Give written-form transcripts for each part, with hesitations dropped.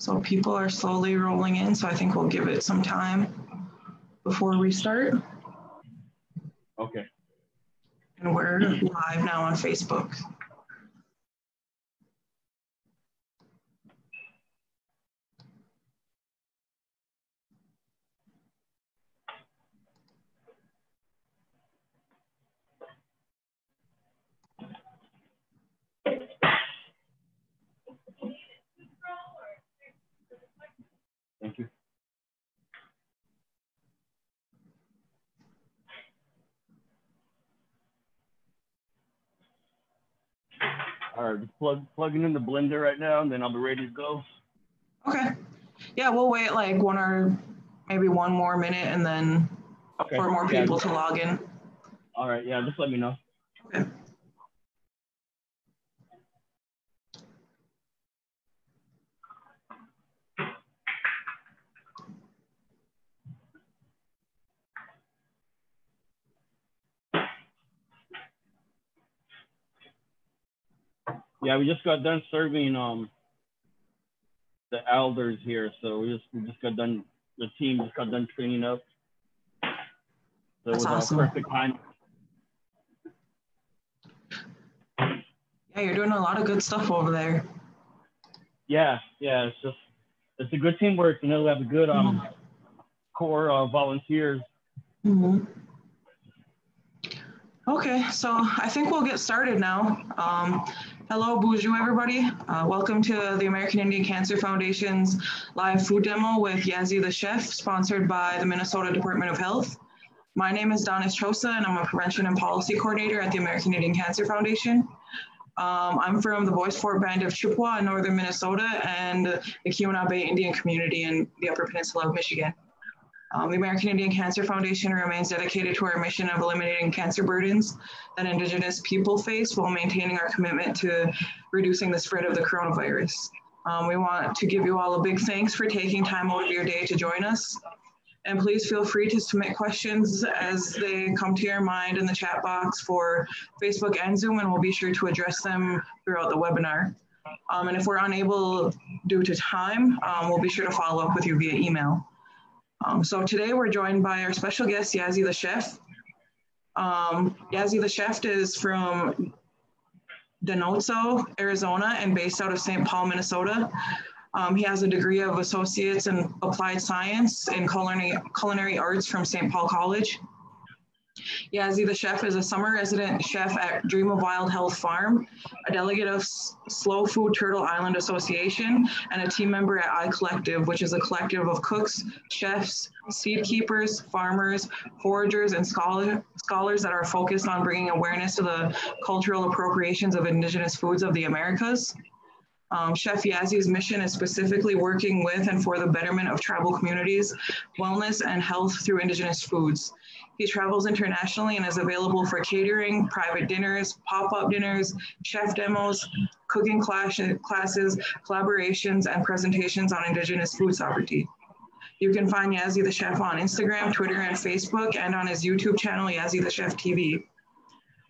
So people are slowly rolling in, so I think we'll give it some time before we start. Okay. And we're live now on Facebook. Thank you. All right, just plugging in the blender right now, and then I'll be ready to go. Okay. Yeah, we'll wait like maybe one more minute, and then for more people to log in. All right, yeah, just let me know. Okay. Yeah, we just got done serving the elders here, so we just got done. The team just got done training up. So it was awesome. Perfect time. Yeah, you're doing a lot of good stuff over there. Yeah, it's a good teamwork. You know, we have a good core of volunteers. Mm-hmm. Okay, so I think we'll get started now. Hello, bonjour, everybody. Welcome to the American Indian Cancer Foundation's live food demo with Yazzie the Chef, sponsored by the Minnesota Department of Health. My name is Donis Chosa, and I'm a Prevention and Policy Coordinator at the American Indian Cancer Foundation. I'm from the Bois Forte Band of Chippewa in northern Minnesota and the Keweenaw Bay Indian community in the Upper Peninsula of Michigan. The American Indian Cancer Foundation remains dedicated to our mission of eliminating cancer burdens that Indigenous people face while maintaining our commitment to reducing the spread of the coronavirus. We want to give you all a big thanks for taking time out of your day to join us. And please feel free to submit questions as they come to your mind in the chat box for Facebook and Zoom, and we'll be sure to address them throughout the webinar. And if we're unable due to time, we'll be sure to follow up with you via email. So today we're joined by our special guest, Yazzie the Chef. Yazzie the Chef is from Denozo, Arizona, and based out of St. Paul, Minnesota. He has a degree of Associates in Applied Science in Culinary Arts from St. Paul College. Yazzie the Chef is a summer resident chef at Dream of Wild Health Farm, a delegate of Slow Food Turtle Island Association, and a team member at AICAF, which is a collective of cooks, chefs, seed keepers, farmers, foragers, and scholars that are focused on bringing awareness to the cultural appropriations of Indigenous foods of the Americas. Chef Yazzie's mission is specifically working with and for the betterment of tribal communities, wellness, and health through Indigenous foods. He travels internationally and is available for catering, private dinners, pop-up dinners, chef demos, cooking classes, collaborations, and presentations on Indigenous food sovereignty. You can find Yazzie the Chef on Instagram, Twitter, and Facebook, and on his YouTube channel, Yazzie the Chef TV.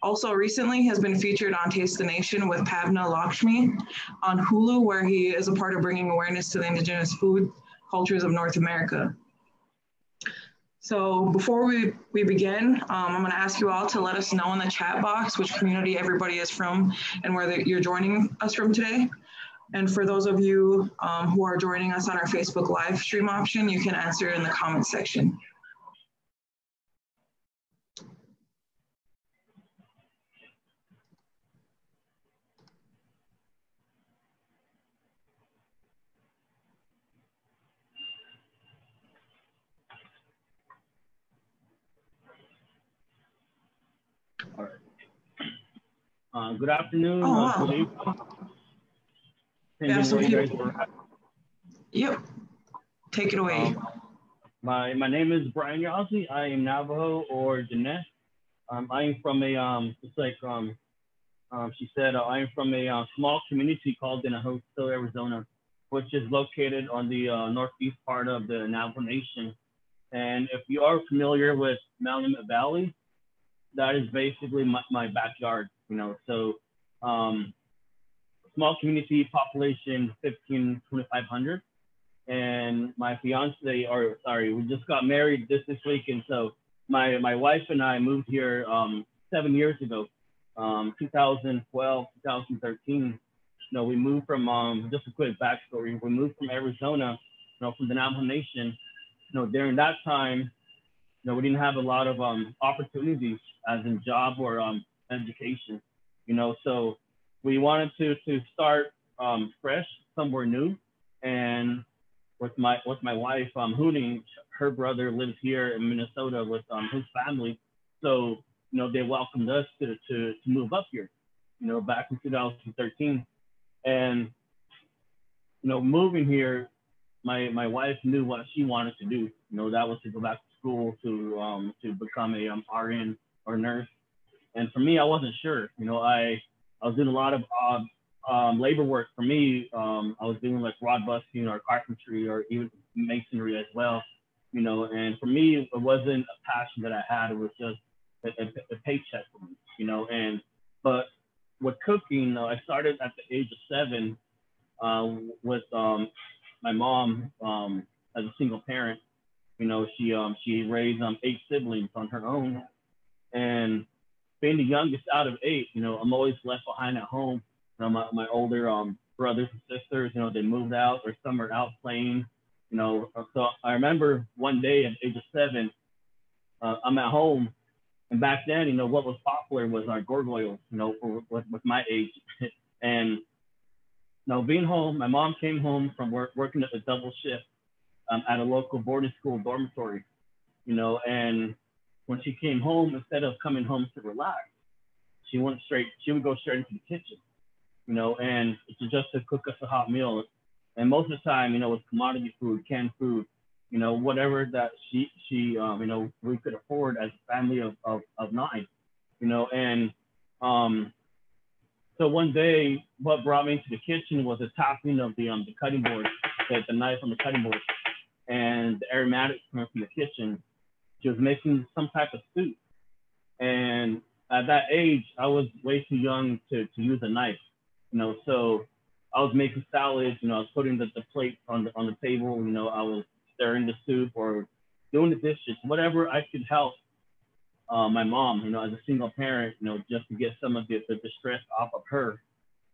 Also recently has been featured on Taste the Nation with Pavna Lakshmi on Hulu, where he is a part of bringing awareness to the Indigenous food cultures of North America. So before we begin, I'm gonna ask you all to let us know in the chat box which community everybody is from and where you're joining us from today. And for those of you who are joining us on our Facebook live stream option, you can answer in the comments section. All right. Good afternoon. Wow. Good evening. Yep. Take it away. My name is Brian Yazzie. I am Navajo or Diné. I am from a she said I am from a small community called Denozo, Arizona, which is located on the northeast part of the Navajo Nation. And if you are familiar with Willamette Valley, that is basically my backyard, you know. So small community, population 2,500. and my fiance, or sorry, we just got married this week, and so my wife and I moved here 7 years ago, 2012, 2013. We moved from just a quick backstory. We moved from Arizona, from the Navajo Nation. During that time, we didn't have a lot of opportunities as in job or education. So we wanted to start fresh somewhere new. And with my wife, Hooning, her brother lives here in Minnesota with his family. So they welcomed us to move up here, back in 2013. And moving here, my wife knew what she wanted to do. That was to go back to school to become a RN or nurse. And for me, I wasn't sure. I was doing a lot of labor work. For me, I was doing like rod busting or carpentry or even masonry as well. And for me, it wasn't a passion that I had. It was just a paycheck for me. But with cooking, I started at the age of 7 with my mom as a single parent. She raised 8 siblings on her own, and being the youngest out of 8, I'm always left behind at home. My older brothers and sisters, they moved out, or some are out playing. So I remember one day at the age of 7, I'm at home, and back then, what was popular was our gargoyles, with my age. And being home, my mom came home from working at the double shift at a local boarding school dormitory, and when she came home, instead of coming home to relax, she would go straight into the kitchen, and just to cook us a hot meal. And most of the time, it was commodity food, canned food, whatever that she we could afford as a family of 9, and so one day, what brought me into the kitchen was the tapping of the cutting board, the knife on the cutting board, and the aromatics coming from the kitchen. She was making some type of soup, and at that age, I was way too young to use a knife, So I was making salads, I was putting the plate on the table, I was stirring the soup or doing the dishes, whatever I could help my mom, as a single parent, just to get some of the stress off of her.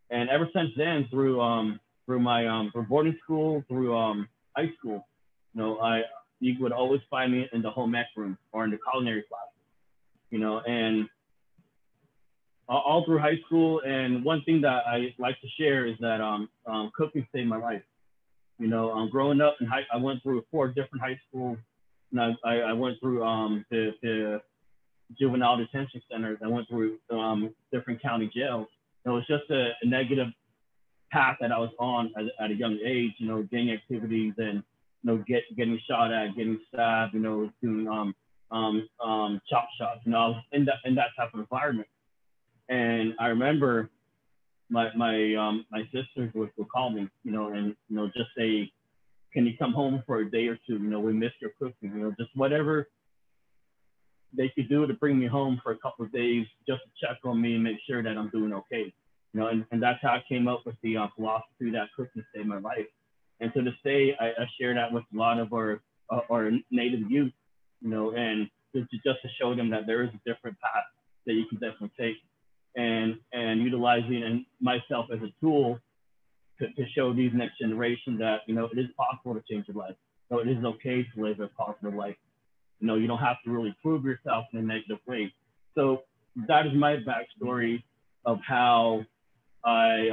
And ever since then, through my boarding school, through high school, you would always find me in the home ec room or in the culinary class, and all through high school. And one thing that I like to share is that cooking saved my life. Growing up I went through 4 different high schools. And I went through the juvenile detention centers. I went through different county jails. It was just a negative path that I was on at a young age, gang activities and, getting shot at, getting stabbed, doing chop shops. I was in that type of environment. And I remember my sisters would call me, and, just say, can you come home for a day or 2? We missed your cooking, just whatever they could do to bring me home for a couple of days, just to check on me and make sure that I'm doing okay. And that's how I came up with the philosophy that cooking saved my life. And to this day, I share that with a lot of our Native youth, and just to show them that there is a different path that you can definitely take, and utilizing myself as a tool to show these next generation that, it is possible to change your life. So it is okay to live a positive life. You don't have to really prove yourself in a negative way. So that is my backstory of how I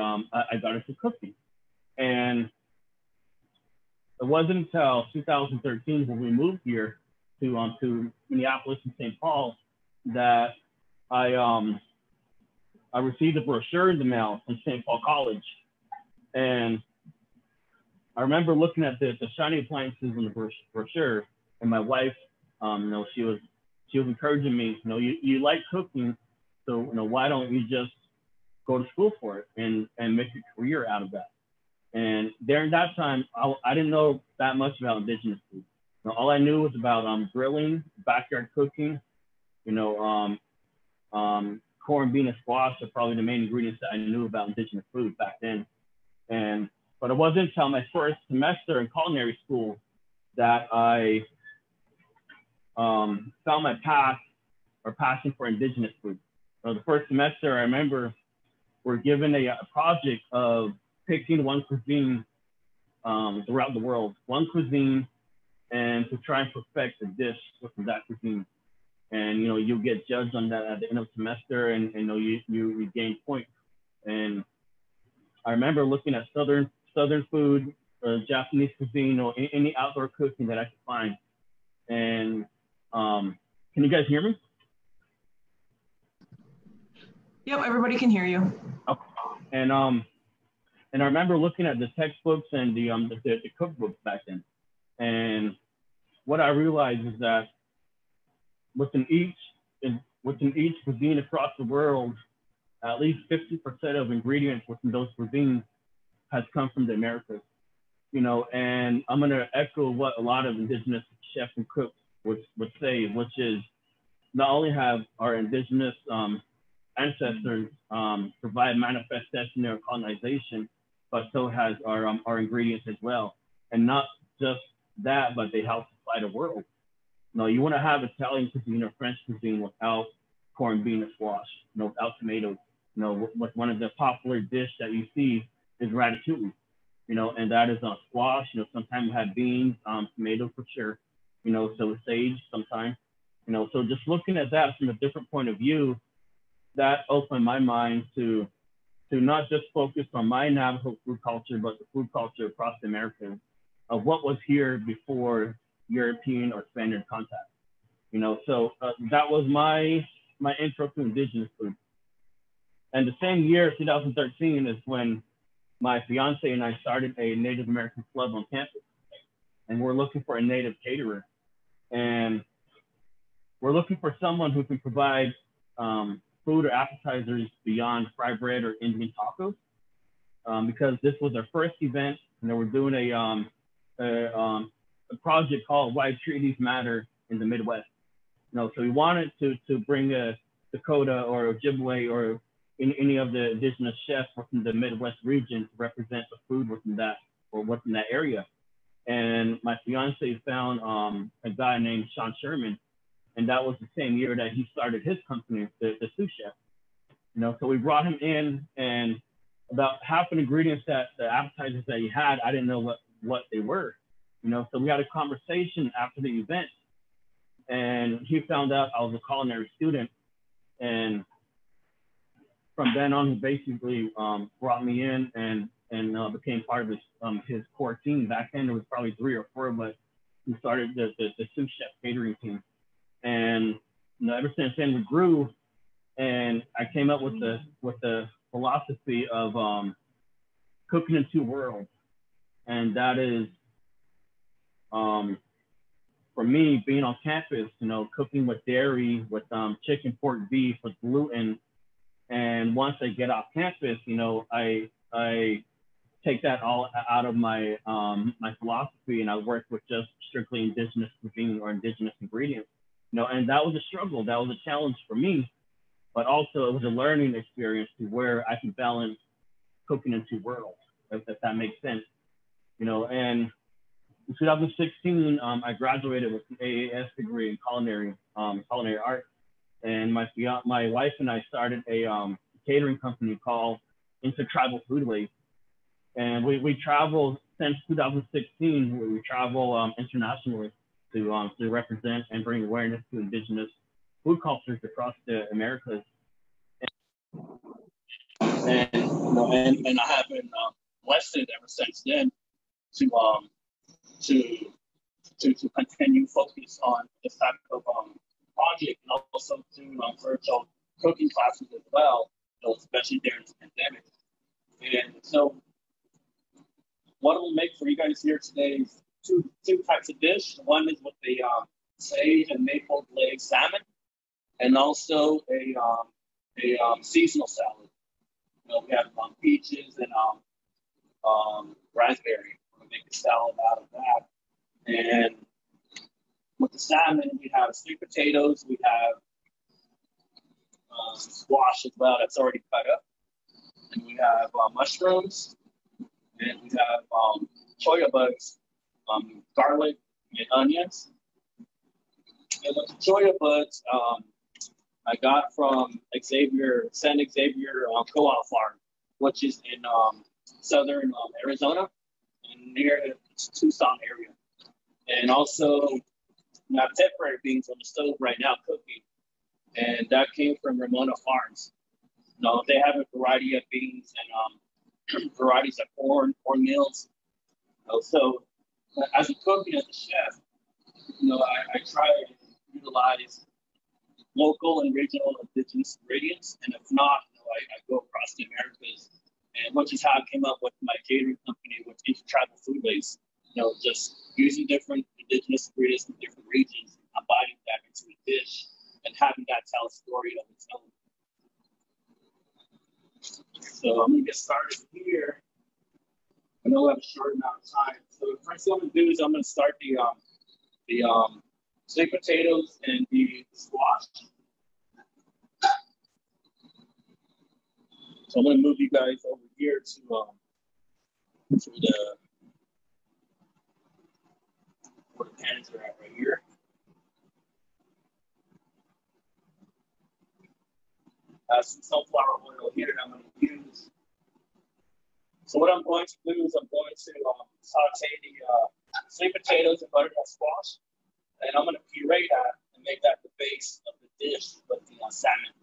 got into cooking. And it wasn't until 2013 when we moved here to Minneapolis and St. Paul that I received a brochure in the mail from St. Paul College. And I remember looking at the shiny appliances in the brochure, and my wife, she was encouraging me, you like cooking, so why don't you just go to school for it and make a career out of that? And during that time, I didn't know that much about Indigenous food. All I knew was about grilling, backyard cooking, corn, bean, and squash are probably the main ingredients that I knew about Indigenous food back then. And But it wasn't until my first semester in culinary school that I found my passion for indigenous food. So the first semester, I remember we're given a project of picking one cuisine throughout the world, one cuisine, and to try and perfect a dish within that cuisine. And you get judged on that at the end of the semester, and you gain points. And I remember looking at southern food, Japanese cuisine, or any outdoor cooking that I could find. And can you guys hear me? Yep, everybody can hear you. Okay. And I remember looking at the textbooks and the cookbooks back then. And what I realized is that within each cuisine across the world, at least 50% of ingredients within those cuisines has come from the Americas. And I'm gonna echo what a lot of indigenous chefs and cooks would say, which is not only have our indigenous ancestors provide manifest destiny or colonization, but so has our ingredients as well. And not just that, but they help supply the world. You want to have Italian cuisine or French cuisine without corned bean or squash, without tomatoes. One of the popular dish that you see is ratatouille, and that is on squash. Sometimes we have beans, tomatoes for sure, so sage sometimes, so just looking at that from a different point of view, that opened my mind to not just focus on my Navajo food culture, but the food culture across the Americas of what was here before European or Spaniard contact. So that was my intro to indigenous food. And the same year, 2013, is when my fiance and I started a Native American club on campus. And we're looking for a Native caterer. And we're looking for someone who can provide food or appetizers beyond fried bread or Indian tacos, because this was our first event, and we're doing a project called Why Treaties Matter in the Midwest. So we wanted to bring a Dakota or Ojibwe or any of the indigenous chefs within the Midwest region to represent the food within that area. And my fiance found a guy named Sean Sherman, and that was the same year that he started his company, the Sous Chef. So we brought him in, and about half the ingredients that the appetizers that he had, I didn't know what they were. So we had a conversation after the event, and he found out I was a culinary student, and from then on, he basically brought me in and became part of his core team. Back then, there was probably 3 or 4, but we started the Sous Chef catering team. And ever since then, we grew, and I came up with the philosophy of cooking in 2 worlds, and that is, for me, being on campus, cooking with dairy, with chicken, pork, beef, with gluten. And once I get off campus, I take that all out of my my philosophy, and I work with just strictly indigenous cuisine or indigenous ingredients. And that was a struggle. That was a challenge for me, but also it was a learning experience to where I could balance cooking in 2 worlds, if that makes sense. And in 2016, I graduated with an AAS degree in culinary arts. And my wife and I started a catering company called Intertribal Foodways. And we travel since 2016. We travel internationally to represent and bring awareness to indigenous food cultures across the Americas. And I have been blessed ever since then to continue focus on this type of project, and also to virtual cooking classes as well, especially during the pandemic. And so what we'll make for you guys here today is two types of dish. One is with the sage and maple glazed salmon, and also a seasonal salad. We have peaches and raspberry. We're gonna make a salad out of that. And with the salmon, we have sweet potatoes. We have squash as well that's already cut up. And we have mushrooms. And we have choya bugs, garlic, and onions. And with the choya bugs, I got from San Xavier Co-op Farm, which is in southern Arizona and near the Tucson area. And also, I have temporary beans on the stove right now cooking, and that came from Ramona Farms. They have a variety of beans and varieties of corn meals. So, as a cook and as a chef, I try to utilize local and regional indigenous ingredients, and if not, I go across the Americas, and which is how I came up with my catering company, with Intertribal Foodways. Just using different indigenous ingredients from different regions, combining that into a dish, and having that tell a story of its own. So I'm gonna get started here. I know we have a short amount of time. So the first thing I'm gonna do is I'm gonna start the sweet potatoes and the squash. So I'm gonna move you guys over here to where the pans are at right here. Some sunflower oil here that I'm going to use. So what I'm going to do is I'm going to saute the sweet potatoes and butternut squash, and I'm going to puree that and make that the base of the dish with the salmon.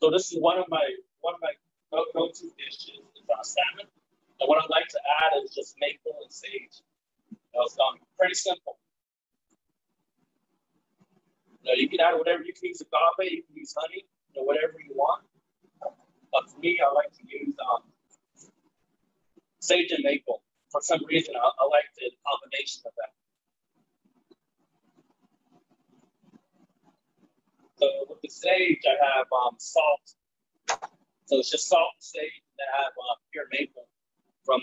So this is one of my go-to dishes is salmon. And what I like to add is just maple and sage. It's pretty simple. You can add whatever. You can use agave, you can use honey, whatever you want. But for me, I like to use sage and maple. For some reason, I like the combination of that. So with the sage, I have salt. So it's just salt and sage, and I have pure maple from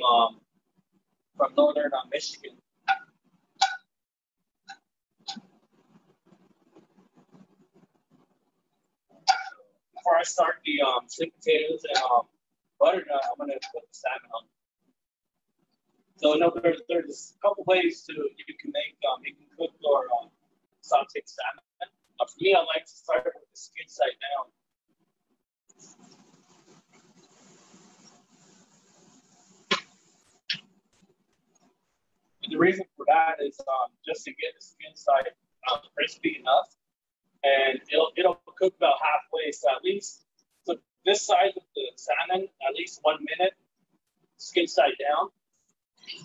northern Michigan. Before I start the sweet potatoes and butternut, I'm going to put the salmon on. So there's a couple ways you can cook or saute salmon. For me, I like to start with the skin side down. And the reason for that is just to get the skin side crispy enough, and it'll cook about halfway. So at least this side of the salmon, at least 1 minute, skin side down,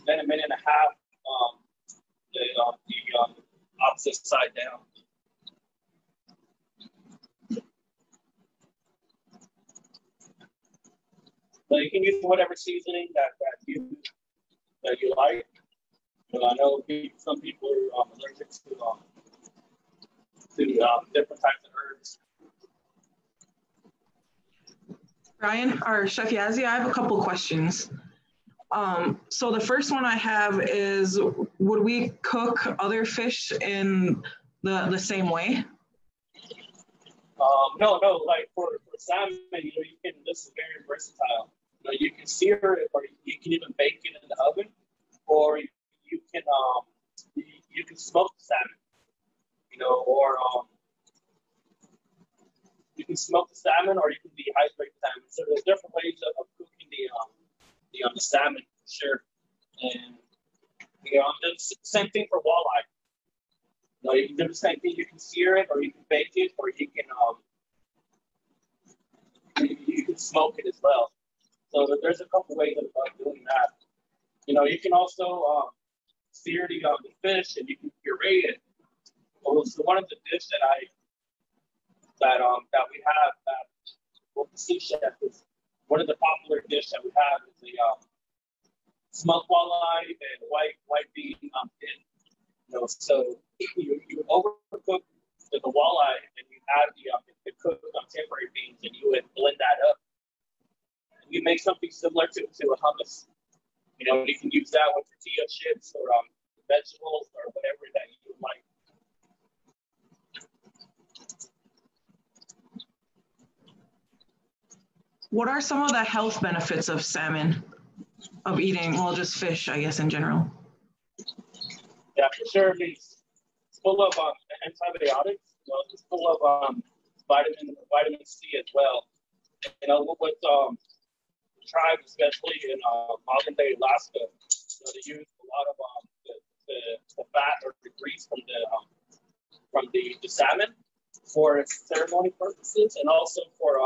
then a minute and a half, the opposite side down. So you can use whatever seasoning that you like. I know some people are allergic to different types of herbs. Brian, or Chef Yazzie, I have a couple questions. So the first one I have is, would we cook other fish in the same way? No. Like for salmon, this is very versatile. You can sear it, or you can even bake it in the oven, or you can smoke the salmon. Or you can smoke the salmon, or you can dehydrate the salmon. So there's different ways of cooking the salmon for sure. And the same thing for walleye. You can do the same thing. You can sear it, or you can bake it, or you can smoke it as well. So there's a couple ways of doing that. You can also sear the fish, and you can puree it. So one of the dishes that we have with the sous chef is one of the popular dishes that we have is the smoked walleye and white bean dip. So you overcook the walleye, and you add the cooked temporary beans, and you would blend that up. And you make something similar to a hummus. You know, you can use that with tortilla chips or vegetables or whatever that you like. What are some of the health benefits of salmon, of eating, well, just fish, I guess, in general? Yeah, for sure. It's full of antibiotics. You know, it's full of vitamin C as well. You know, with tribes, especially in modern day Alaska, you know, they use a lot of the fat or the grease from the salmon for ceremony purposes, and also for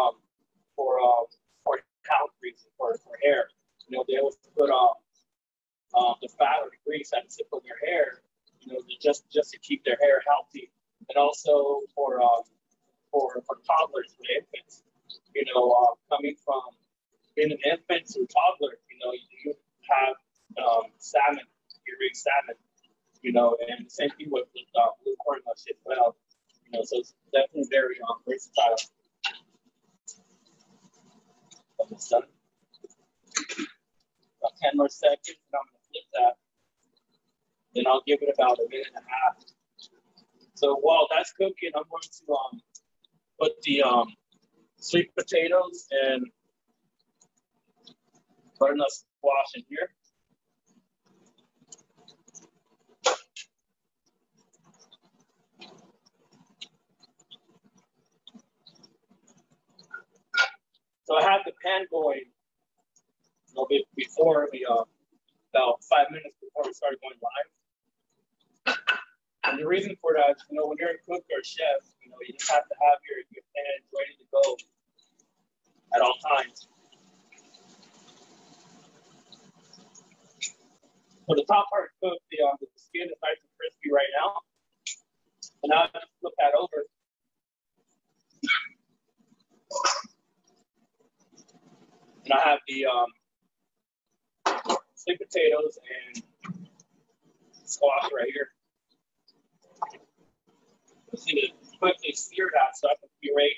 cow grease for hair. You know, they always put the fat or the grease at the tip of their hair, you know, just to keep their hair healthy, and also for toddlers, for infants. You know, coming from being an infant to toddler, you know, you have salmon, you raise salmon, you know, and the same thing with blue corn mush as well. You know, so it's definitely very versatile. Almost done. About 10 more seconds, and I'm gonna flip that. Then I'll give it about a minute and a half. So while that's cooking, I'm going to put the sweet potatoes and butternut squash in here. So I have the pan going a little bit before we, about 5 minutes before we started going live. And the reason for that is, you know, when you're a cook or a chef, you know, you just have to have your pan ready to go at all times. So the top part is cooked, the skin is nice and crispy right now. And now I just flip that over. And I have the sweet potatoes and squash right here. Just need to quickly sear that so I can puree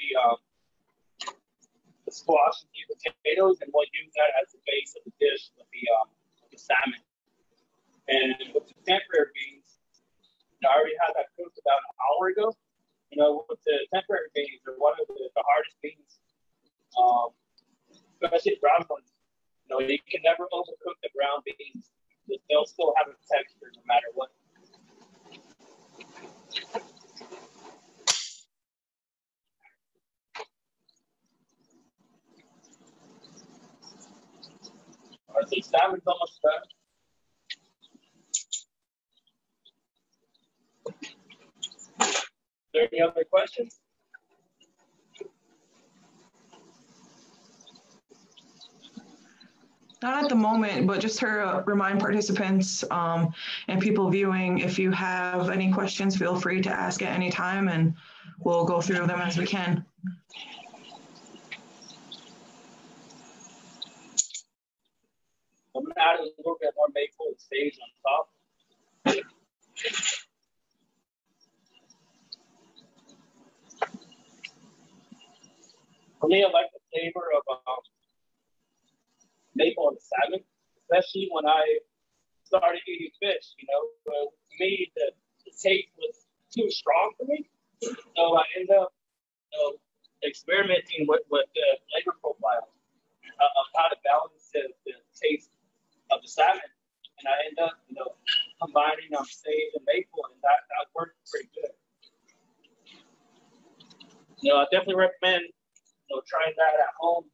the squash and the potatoes, and we'll use that as the base of the dish with the salmon. And with the temporary beans, you know, I already had that cooked about an hour ago. You know, with the temporary beans, they're one of the hardest beans. Especially the brown ones. You know, you can never overcook the brown beans. They'll still have a texture no matter what. All right, so salmon's almost done. Is there any other questions? Not at the moment, but just to remind participants and people viewing, if you have any questions, feel free to ask at any time and we'll go through them as we can. I'm going to add a little bit more maple and sage on top. For me, I like the flavor of maple and salmon, especially when I started eating fish. You know, to me, the taste was too strong for me, so I ended up, you know, experimenting with the flavor profile of how to balance the taste of the salmon, and I ended up, you know, combining sage and maple, and that worked pretty good. You know, I definitely recommend, you know, trying that at home.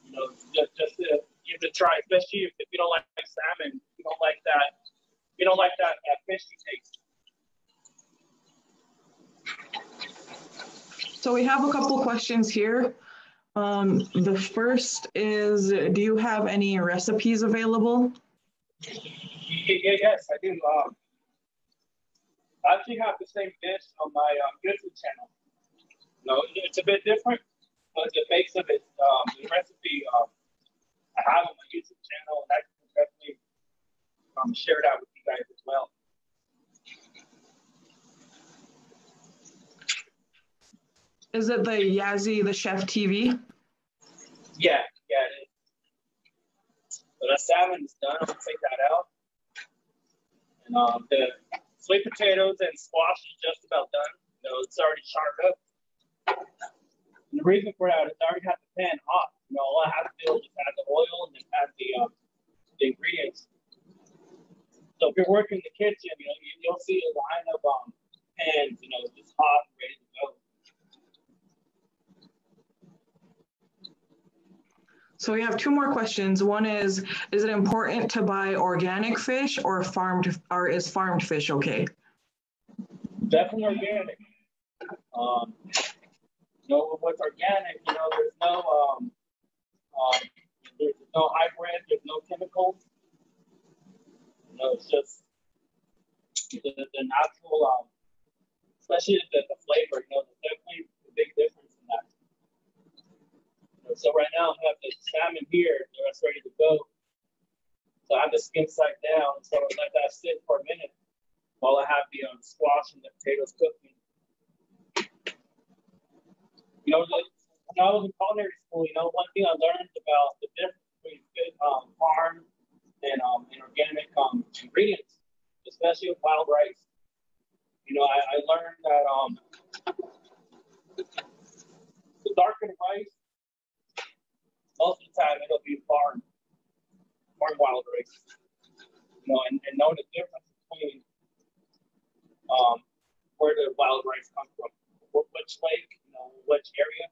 You know, just to give it a try, especially if you don't like salmon, you don't like that fishy taste. So we have a couple questions here. The first is, do you have any recipes available? Yes, I do. I actually have the same dish on my YouTube channel. No, it's a bit different, but the base of it, the recipe, I have on my YouTube channel, and I can definitely share that with you guys as well. Is it the Yazzie, the Chef TV? Yeah, it is. that salmon is done. I'm gonna take that out. And the sweet potatoes and squash is just about done. You know, it's already charred up. And the reason for that is I already have the pan hot. You know, all I have to do is just add the oil and then add the ingredients. So if you're working in the kitchen, you know, you'll see a line of pans, you know, just hot and ready to go. So we have two more questions. One is it important to buy organic fish or is farmed fish okay? Definitely organic. You know, what's organic, you know, there's no hybrid, there's no chemicals. You know, it's just the natural, especially the flavor, you know, there's definitely a big difference in that. So right now I have the salmon here that's ready to go. So I have the skin side down, so I let that sit for a minute while I have the squash and the potatoes cooking. You know, when I was in culinary school, you know, one thing I learned about the difference between farm and organic ingredients, especially with wild rice. You know, I learned that the darker the rice, most of the time it'll be farm wild rice. You know, and know the difference between where the wild rice comes from, which lake, you know, which area.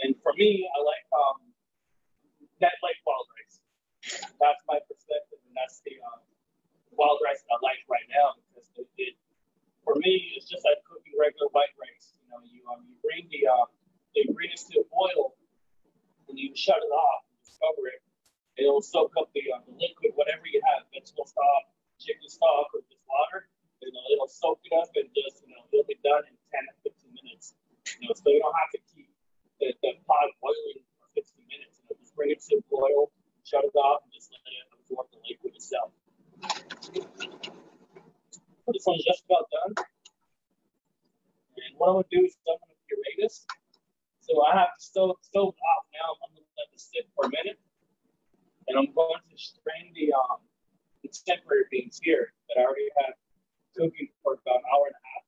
And for me, I like that lake wild rice. That's my perspective, and that's the wild rice that I like right now, because for me, it's just like cooking regular white rice. You know, you bring the ingredients to a boil, and you shut it off, and you cover it. It'll soak up the liquid, whatever you have, vegetable stock, chicken stock, or just water. You know, it'll soak it up and just, you know, it'll be done in 10 to 15 minutes. You know, so you don't have to keep the pot boiling for 15 minutes. You know, just bring it to a boil, shut it off, and just let it absorb the liquid itself. So this one's just about done. And what I'm gonna do is I'm gonna puree this. So I have the stove off now. I'm gonna let this sit for a minute. And I'm going to strain the temporary beans here that I already had cooking for about an hour and a half.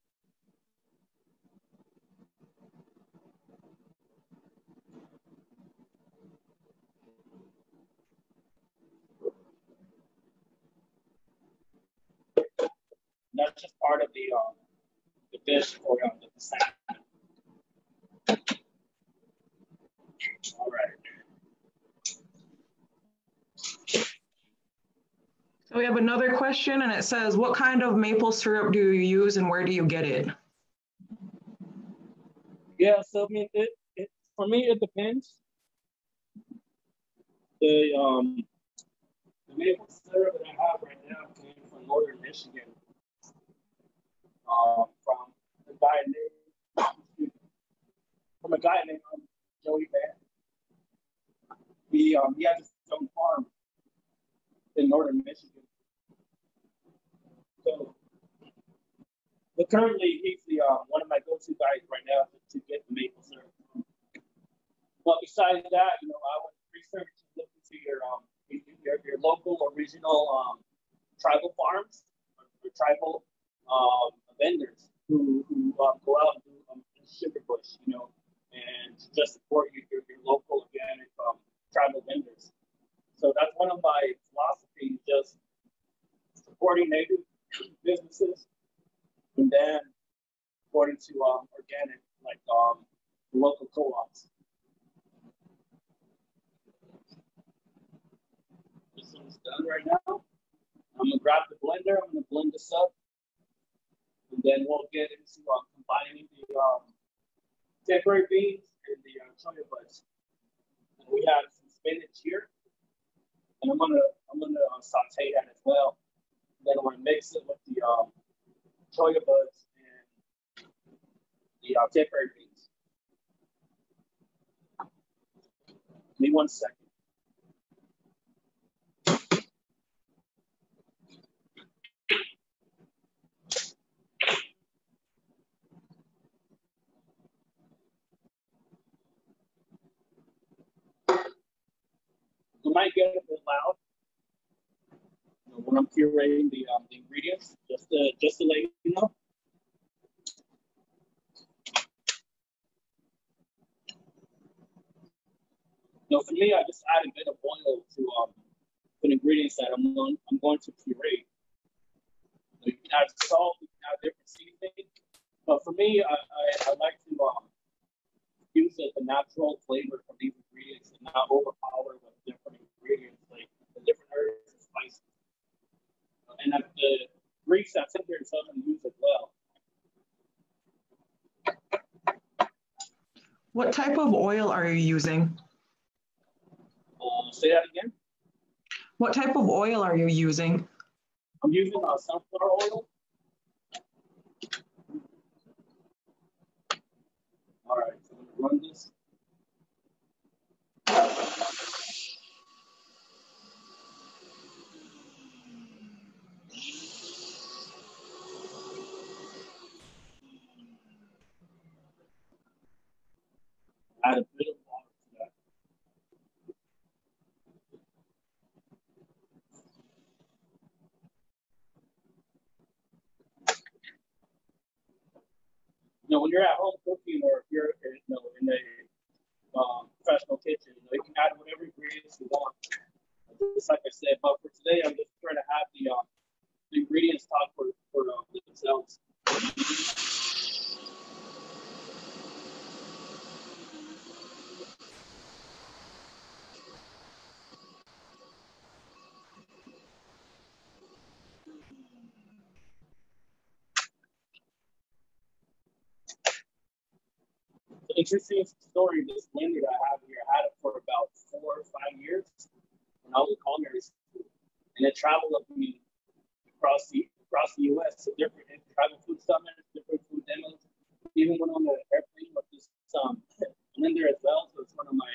And that's just part of the dish for the salmon. All right. So we have another question, and it says, what kind of maple syrup do you use and where do you get it? Yeah, so I mean, for me, it depends. The maple syrup that I have right now came from northern Michigan. From a guy named Joey Van. He has his own farm in northern Michigan. So, but currently he's the one of my go-to guys right now to get the maple syrup. But besides that, you know, I would research and look into your local or regional tribal farms or tribal vendors who go out and do sugar bush, you know, and just support your local organic tribal vendors. So that's one of my philosophies, just supporting native businesses, and then according to organic, like the local co-ops. This one's done right now. I'm gonna grab the blender. I'm gonna blend this up, and then we'll get into combining the temporary beans and the choya buds. And we have some spinach here, and I'm gonna saute that as well. Then I'm gonna mix it with the choya buds and the temporary beans. Give me 1 second. it might get a bit loud when I'm curating the ingredients, just to let you know. For me, I just add a bit of oil to the ingredients that I'm going to puree. You can add salt, you can add different seasonings. But for me, I like to use the natural flavor from these ingredients and not overpower with different ingredients, like the different herbs and spices. And the grease that's in here, so I'm going to use as well. What type of oil are you using? Say that again. What type of oil are you using? I'm using sunflower oil. All right, so I'm going to run this. Add a bit of water to that. When you're at home cooking, or if you're in a professional kitchen, you can add whatever ingredients you want. Just like I said, but for today, I'm just trying to have the ingredients talk for themselves. Interesting story. This blender that I have here, I had it for about 4 or 5 years when I was in culinary school, and it traveled up me across the U.S. to different tribal food summits, different food demos. Even went on the airplane with this blender as well. So it's one of my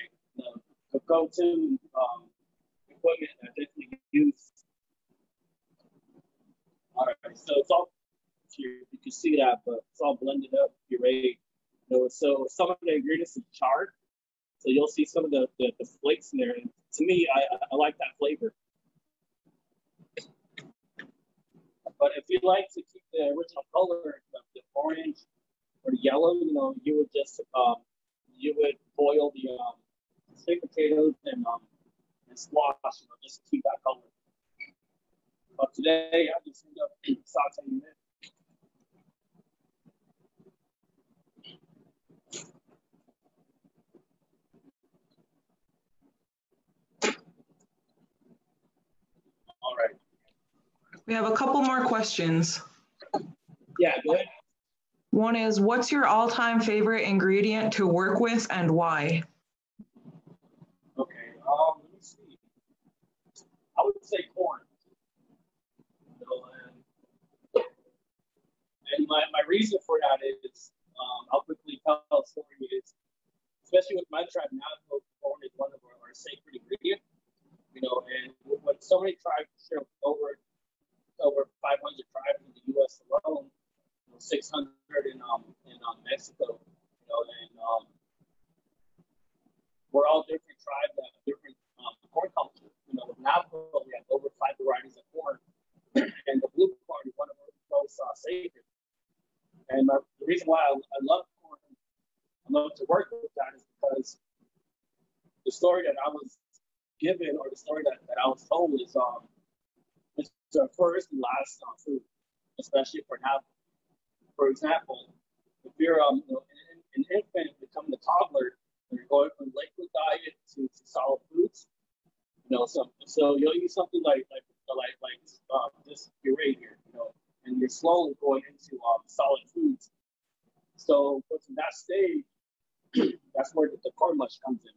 go-to equipment I definitely use. All right, so it's all here. You can see that, but it's all blended up, pureed. So some of the ingredients are charred, so you'll see some of the flakes in there. And to me, I like that flavor. But if you like to keep the original color, the orange or the yellow, you would just boil the sweet potatoes and squash, just to keep that color. But today, I just end up sauteing it. All right. We have a couple more questions. Yeah, go ahead. One is, what's your all-time favorite ingredient to work with and why? Okay, let me see. I would say corn. And my reason for that is, I'll quickly tell a story, is, especially with my tribe now, corn is one of our sacred ingredients. And with so many tribes, over 500 tribes in the U.S. alone, 600 in Mexico, and we're all different tribes that have different corn culture. With Navajo, we have over 5 varieties of corn, and the blue corn is one of our most sacred. And the reason why I love corn, I love to work with that, is because the story that I was given, or the story that I was told, is it's the first and last food, especially for Navajo. For example, if you're an infant becoming a toddler, and you're going from liquid diet to solid foods, so you'll eat something like this puree here, and you're slowly going into solid foods. So in that stage, that's where the corn mush comes in.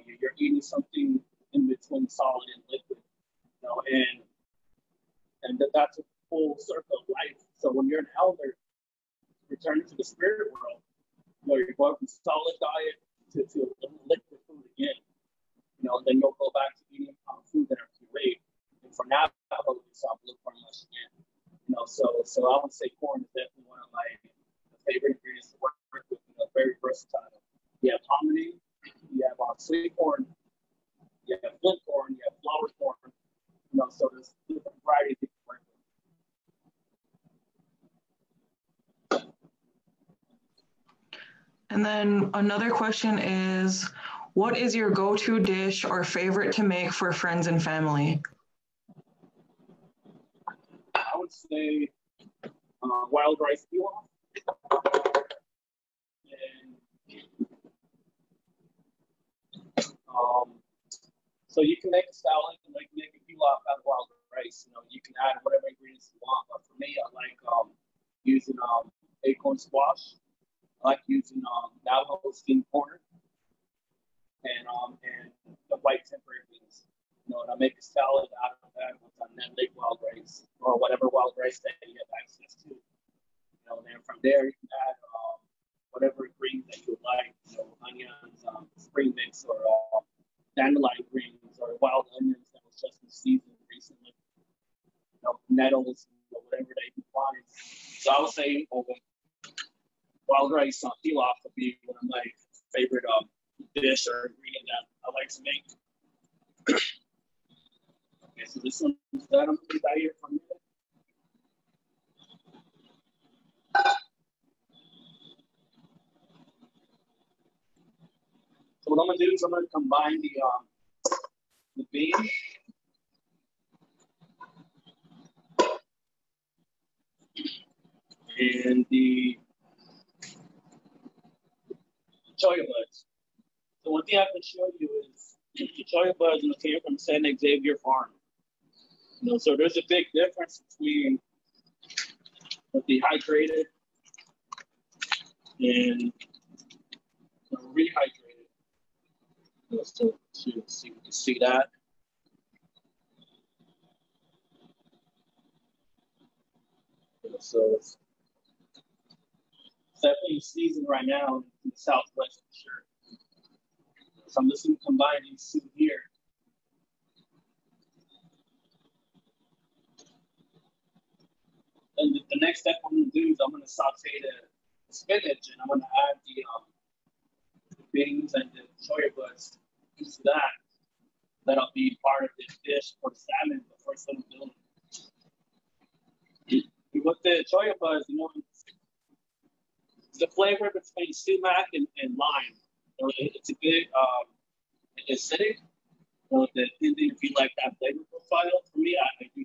You're eating something in between solid and liquid, and that's a full circle of life. So when you're an elder, returning to the spirit world, you're going from solid diet to liquid food again. Then you'll go back to eating food that are pureed. And from now on, you saw blue corn mush again. So I would say corn is definitely one of my favorite ingredients to work with. Very versatile. You have hominy, you have sweet corn, you have flint corn, you have flour corn, you know, so there's different varieties you can work with. And then another question is, what is your go-to dish or favorite to make for friends and family? I would say wild rice pilaf. So you can make a salad, and you can make a pilaf out of wild rice. You know, you can add whatever ingredients you want. But for me, I like using acorn squash. I like using Navajo steamed corn and the white tempering beans. You know, and I make a salad out of that with net lake wild rice or whatever wild rice that you have access to. You know, and then from there you can add whatever greens that you would like. You know, onions, spring mix, or dandelion greens, or wild onions that was just in season recently. You know, nettles, you know, whatever they can find. So I would say wild rice pilaf would be one of my favorite dish or ingredient that I like to make. Okay, so this one is done. I'm gonna leave that here for a minute. So what I'm gonna do is I'm gonna combine the beans and the choya buds. So one thing I can show you is the choya buds came from San Xavier Farm. You know, so there's a big difference between the dehydrated and the rehydrated. So you can see that. So it's definitely seasoned right now in the Southwest for sure. So I'm just going to combine these two here. And the next step I'm going to do is I'm going to saute the spinach, and I'm going to add the beans and the choya buds into that. That'll be part of this dish for salmon, the first little building. With the choya buds, you know, the flavor between sumac and lime. You know, it's a bit acidic. You know, the Indian, if you like that flavor profile, for me, I do.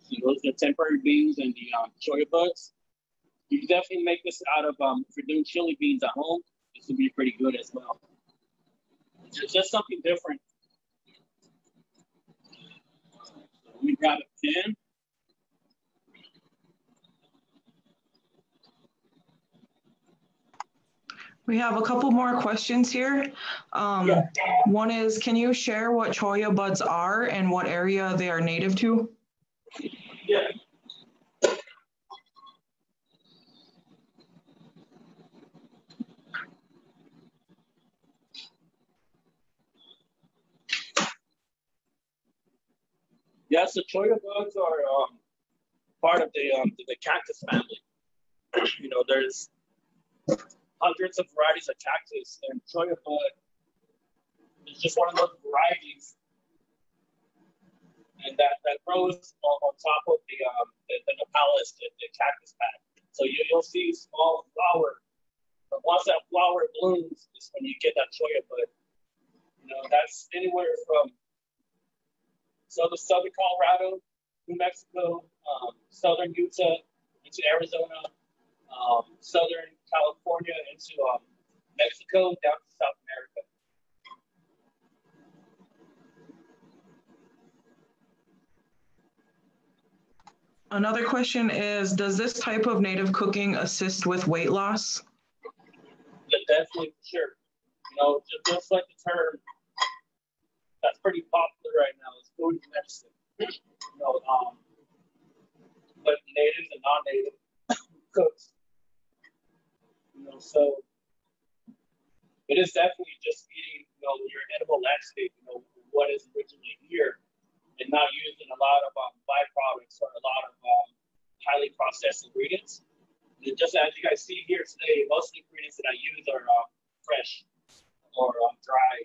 So those are the temporary beans and the choya buds. You can definitely make this out of, if you're doing chili beans at home, this would be pretty good as well. It's just something different. So let me grab a pan. We have a couple more questions here. One is, can you share what choya buds are and what area they are native to? Yeah. Yeah, so choya buds are part of the cactus family. You know, there's hundreds of varieties of cactus, and choya bud is just one of those varieties, and that grows on top of the nopales, the cactus pad. So you'll see small flower, but once that flower blooms, is when you get that choya bud. You know, that's anywhere from southern Colorado, New Mexico, southern Utah, into Arizona, southern California, into Mexico, down to South America. Another question is, does this type of native cooking assist with weight loss? Yeah, definitely, for sure. You know, just like the term that's pretty popular right now is food and medicine. You know, but natives and non-native cooks. You know, so it is definitely just eating, you know, your edible landscape, you know, what is originally here, and not using a lot of byproducts or a lot of highly processed ingredients. Just as you guys see here today, most of the ingredients that I use are fresh or dry.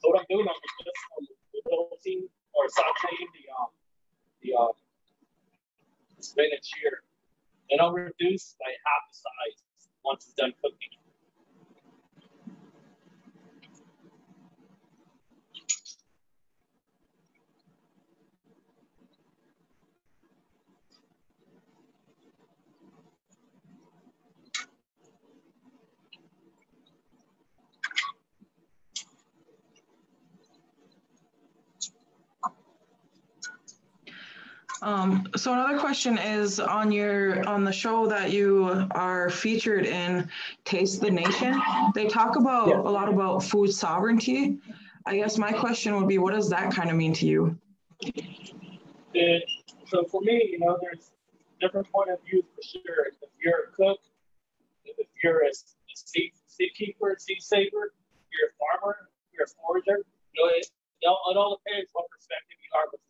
So what I'm doing, I'm just roasting or sauteing the spinach here. And I'll reduce by half the size once it's done cooking. So another question is on the show that you are featured in, Taste the Nation. They talk about a lot about food sovereignty. I guess my question would be, what does that kind of mean to you? So for me, there's different point of view for sure. If you're a cook, if you're a seed keeper, seed saver, if you're a farmer, if you're a forager, it all depends what perspective you are with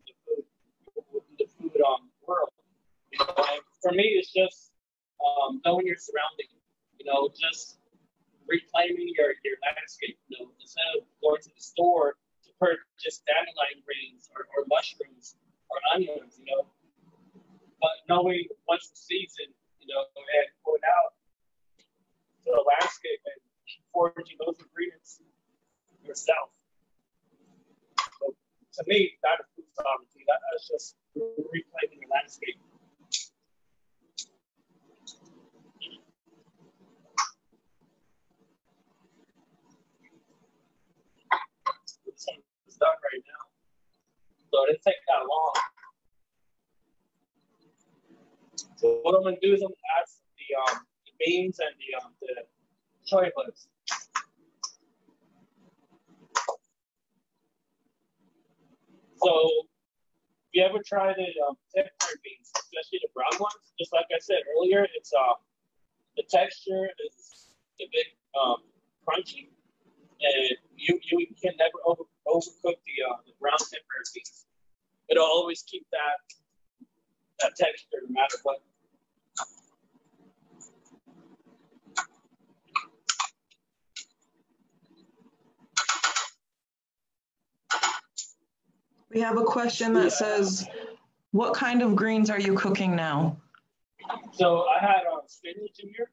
the food world. And for me, it's just knowing your surroundings. Just reclaiming your landscape. Instead of going to the store to purchase dandelion greens or mushrooms or onions, but knowing once the season, and going out to the landscape and foraging those ingredients yourself. So to me, that is food sovereignty. That's just reclaiming the landscape. It's done right now, so it didn't take that long. So what I'm gonna do is I'm gonna add the beans and the soy buds. So if you ever try the texture beans, especially the brown ones, just like I said earlier, it's the texture is a bit crunchy, and you can never overcook the brown tempera beans. It'll always keep that texture no matter what. We have a question that says, what kind of greens are you cooking now? So I had spinach in here.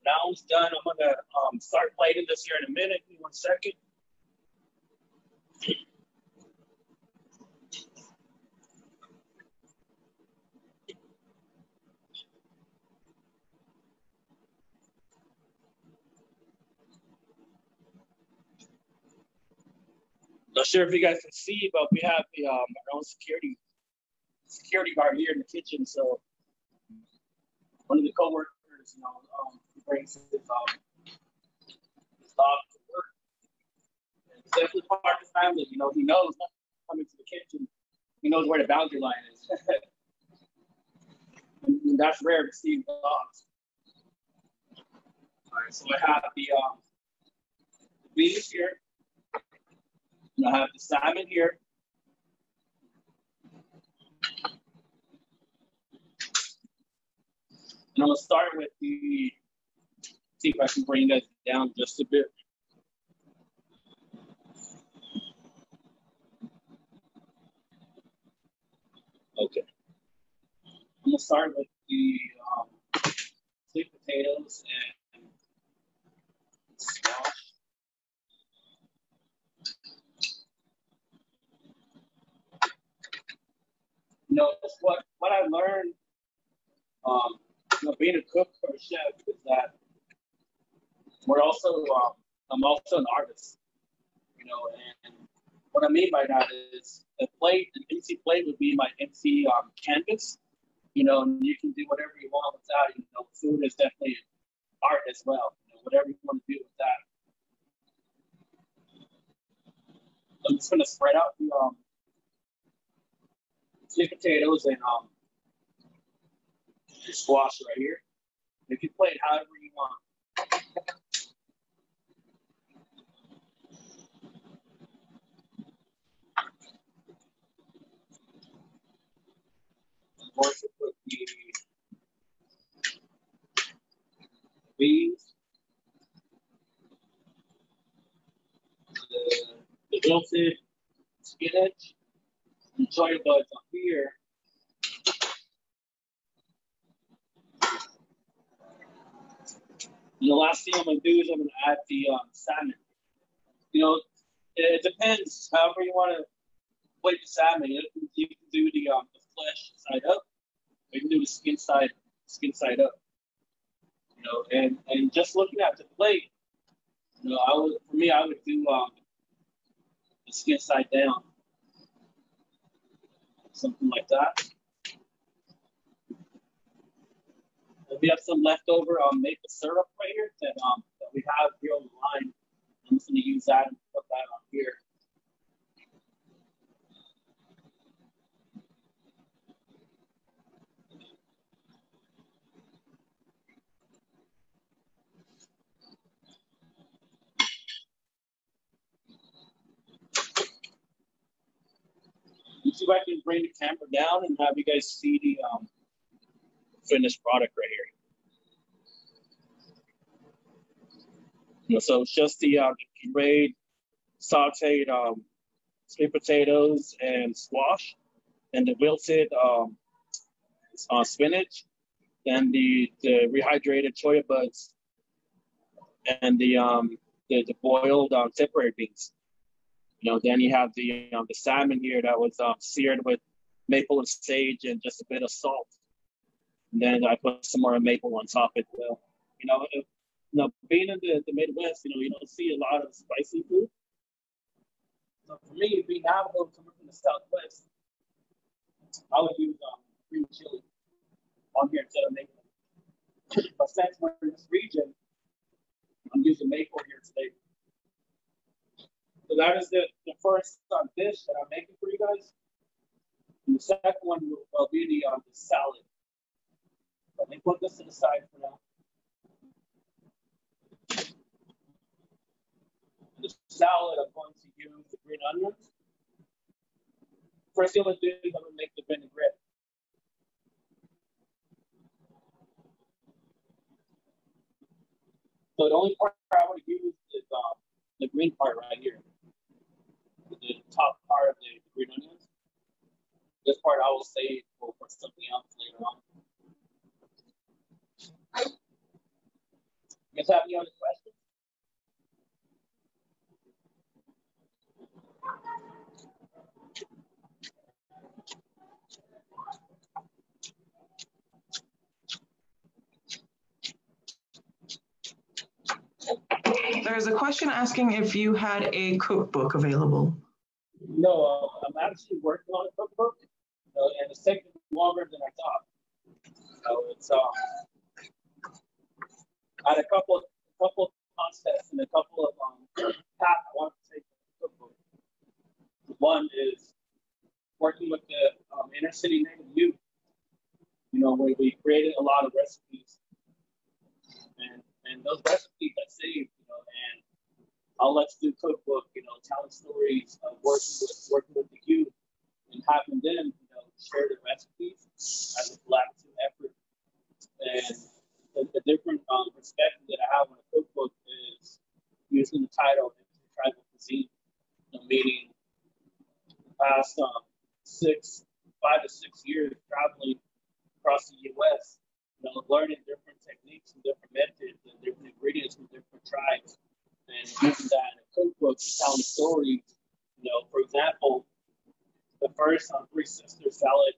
Now it's done. I'm gonna start plating this here in a minute. In 1 second. Not sure if you guys can see, but we have our own security guard here in the kitchen. So one of the coworkers, brings his dog to work. And it's definitely part of the family. He knows coming to the kitchen. He knows where the boundary line is. and that's rare to see dogs. All right, so I have the beans here. And I have the salmon here. And I'm gonna start with see if I can bring that down just a bit. Okay. I'm gonna start with the sweet potatoes and squash. What I learned, being a cook or a chef, is that I'm also an artist, and what I mean by that is an MC plate would be my MC canvas, and you can do whatever you want with that. Food is definitely art as well, whatever you want to do with that. I'm just gonna spread out the sweet potatoes and the squash right here. You can play it however you want. Of course, you put the beans, the wilted spinach, and soy buds on here. And the last thing I'm going to do is I'm going to add the salmon. You know, it depends however you want to plate the salmon. You can do the flesh side up, or you can do the skin side up. You know, and just looking at the plate, you know, I would do the skin side down, something like that. We have some leftover maple syrup right here that we have here on the line. I'm just going to use that and put that on here. Let's see if I can bring the camera down and have you guys see the finished product right here. You know, so it's just the pureed, sauteed sweet potatoes and squash, and the wilted spinach, and the rehydrated choya buds, and the boiled temporary beans. You know, then you have the salmon here that was seared with maple and sage and just a bit of salt. And then I put some more maple on top as well. You know, being in the Midwest, you know, you don't see a lot of spicy food. So for me, being Navajo, coming from the Southwest, I would use green chili on here instead of maple. But since we're in this region, I'm using maple here today. So that is the first dish that I'm making for you guys. And the second one will be the salad. Let me put this to the side for now. The salad, I'm going to use the green onions. First thing I'm going to do is I'm going to make the vinaigrette. So the only part I want to use is the green part right here. The top part of the green onions. This part I will save for something else later on. You guys have any other questions? There's a question asking if you had a cookbook available. No, I'm actually working on a cookbook, and it's taking longer than I thought. So it's I had a couple contests and a couple of paths I want to take the cookbook. One is working with the inner city native youth. You know, where we created a lot of recipes, and those recipes I saved. You know, and I'll let's do cookbook. You know, telling stories, working with the youth, and having them, you know, share the recipes as a collaborative effort. And the different perspective that I have on a cookbook is using the title tribal cuisine, you know, meaning the past 5 to 6 years traveling across the U.S., you know, learning different techniques and different methods and different ingredients from different tribes, and using that in a cookbook to tell stories. You know, for example, the first Three Sisters salad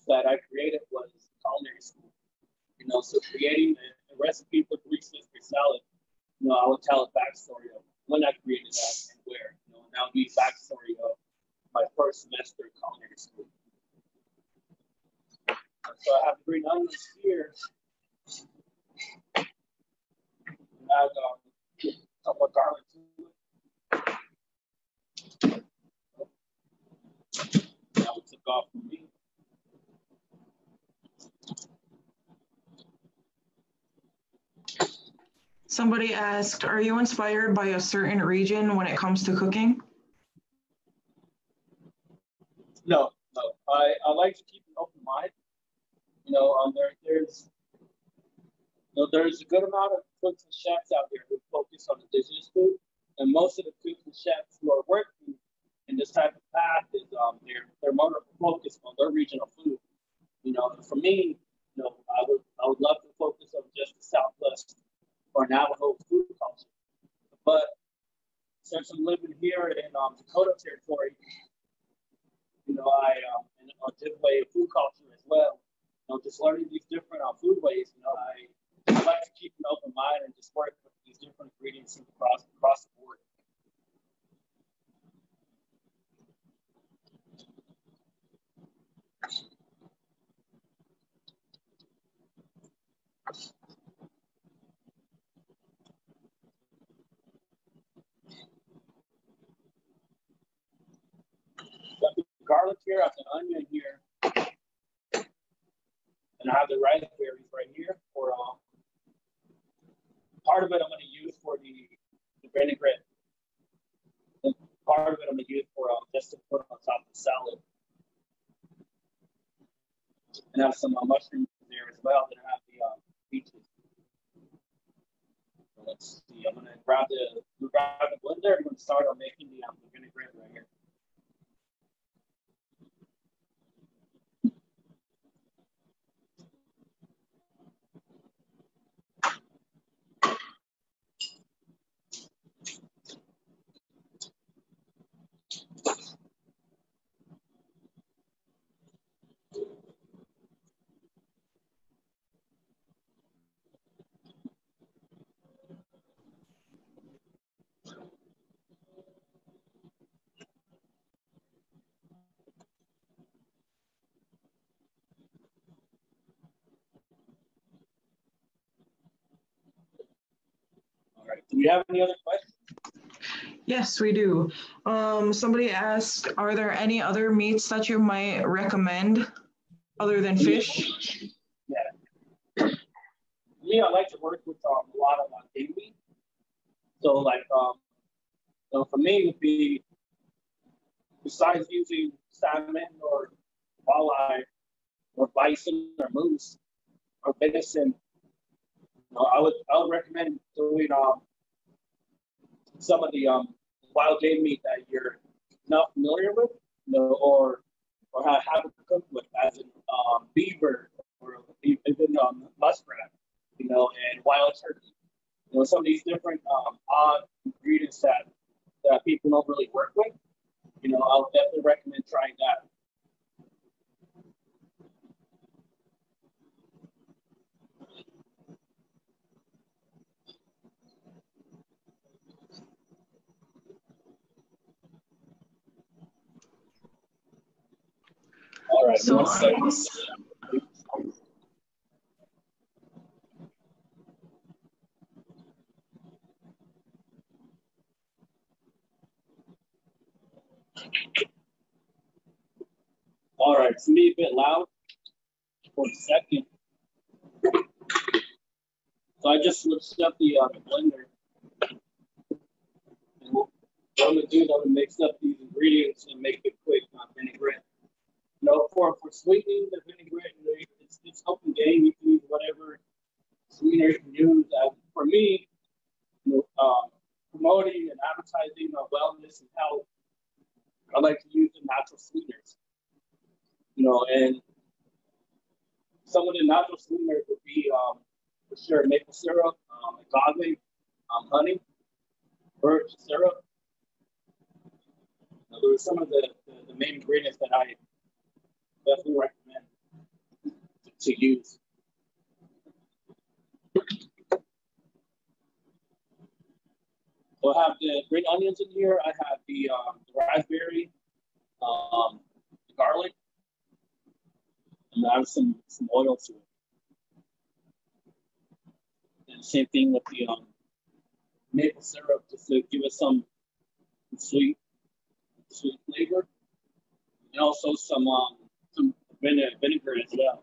that I created was culinary school. You know, so creating a recipe for Three Sisters salad, you know, I would tell a backstory of when I created that and where. You know, and that would be a backstory of my first semester in culinary school. So I have the green onions here. And add a couple of garlic to it. That would took off for me. Somebody asked, are you inspired by a certain region when it comes to cooking? No. I like to keep an open mind. There's a good amount of cooks and chefs out there who focus on indigenous food, and most of the cooks and chefs who are working in this type of path is they're more focused on their regional food. For me, I would love to focus on just the Southwest or Navajo food culture, but since I'm living here in Dakota territory, I and Ojibwe food culture as well. Just learning these different food ways. I like to keep an open mind and just work with these different ingredients across the board. Got the garlic here, I have the onion here, and I have the raspberries right here. For part of it, I'm going to use for the vinaigrette. And part of it, I'm going to use for just to put on top of the salad. And I have some mushrooms there as well. Then I have the peaches. So let's see. I'm going to grab the blender. I'm going to start on making the vinaigrette right here. All right. Do we have any other questions? Yes, we do. Somebody asked, are there any other meats that you might recommend other than fish? Yeah. Me, I like to work with a lot of game meat. So, like, for me, it would be, besides using salmon or walleye or bison or moose or venison, I would recommend doing some of the wild game meat that you're not familiar with, or haven't cooked with, as in beaver or even muskrat, and wild turkey. Some of these different odd ingredients that people don't really work with. I'll definitely recommend trying that. All right. So, all right. It's gonna be a bit loud for a second. So I just switched up the blender. And what I'm gonna do is I'm gonna mix up these ingredients and make it quick vinaigrette. For sweetening the vinaigrette, it's open game. You can use whatever sweetener you can use. For me, promoting and advertising wellness and health, I like to use the natural sweeteners. And some of the natural sweeteners would be for sure maple syrup, agave, honey, birch syrup. Those are some of the main ingredients that I definitely recommend to use. So I have the green onions in here. I have the raspberry, the garlic, and I have some oil to it. And same thing with the maple syrup, just to give us some sweet flavor, and also some vinegar as well.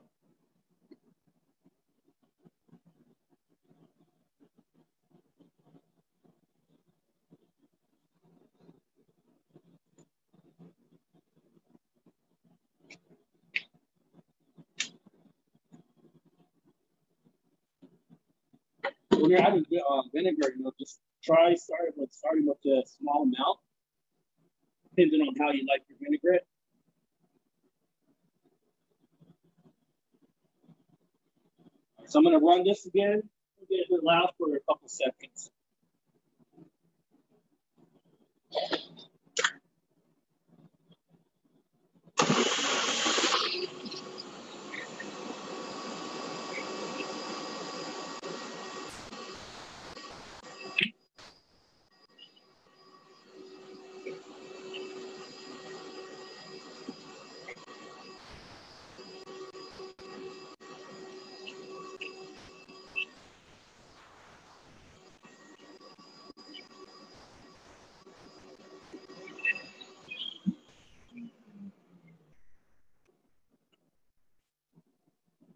when you're adding vinegar, just try starting with a small amount, depending on how you like your vinaigrette. So I'm going to run this again. Get it loud for a couple seconds.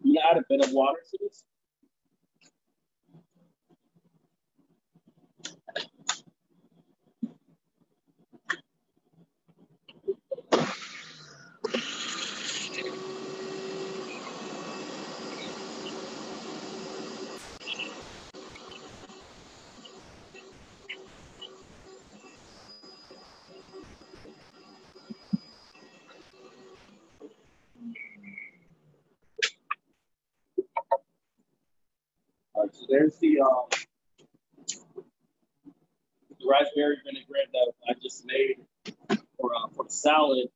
I'm going to add a bit of water to this. All right, so there's the raspberry vinaigrette that I just made for the salad.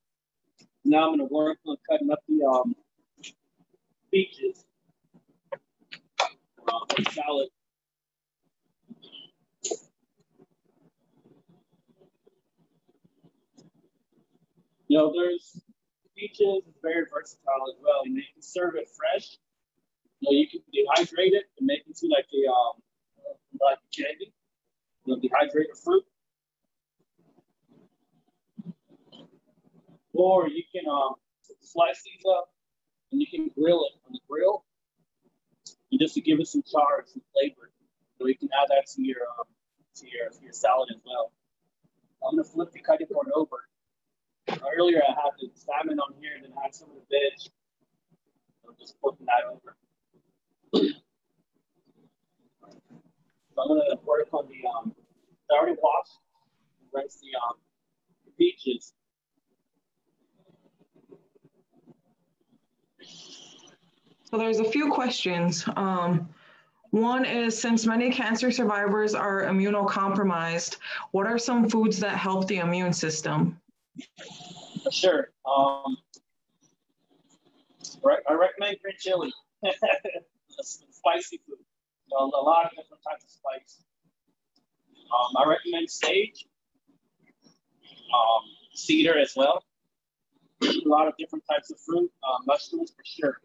Now I'm going to work on cutting up the peaches for the salad. There's peaches is very versatile as well. You can serve it fresh. You can dehydrate it and make it into like a candy. Dehydrate the fruit. Or you can slice these up and you can grill it on the grill. And just to give it some char, some flavor. So you can add that to your salad as well. I'm gonna flip the cutting board over. Earlier I had the salmon on here and then I had some of the veg. So just flipping that over. So I'm gonna work on I already washed and rinsed the peaches. So there's a few questions. One is, since many cancer survivors are immunocompromised, what are some foods that help the immune system? Sure. I recommend green chili. Spicy food. A lot of different types of spice. I recommend sage, cedar as well. A lot of different types of fruit, mushrooms for sure.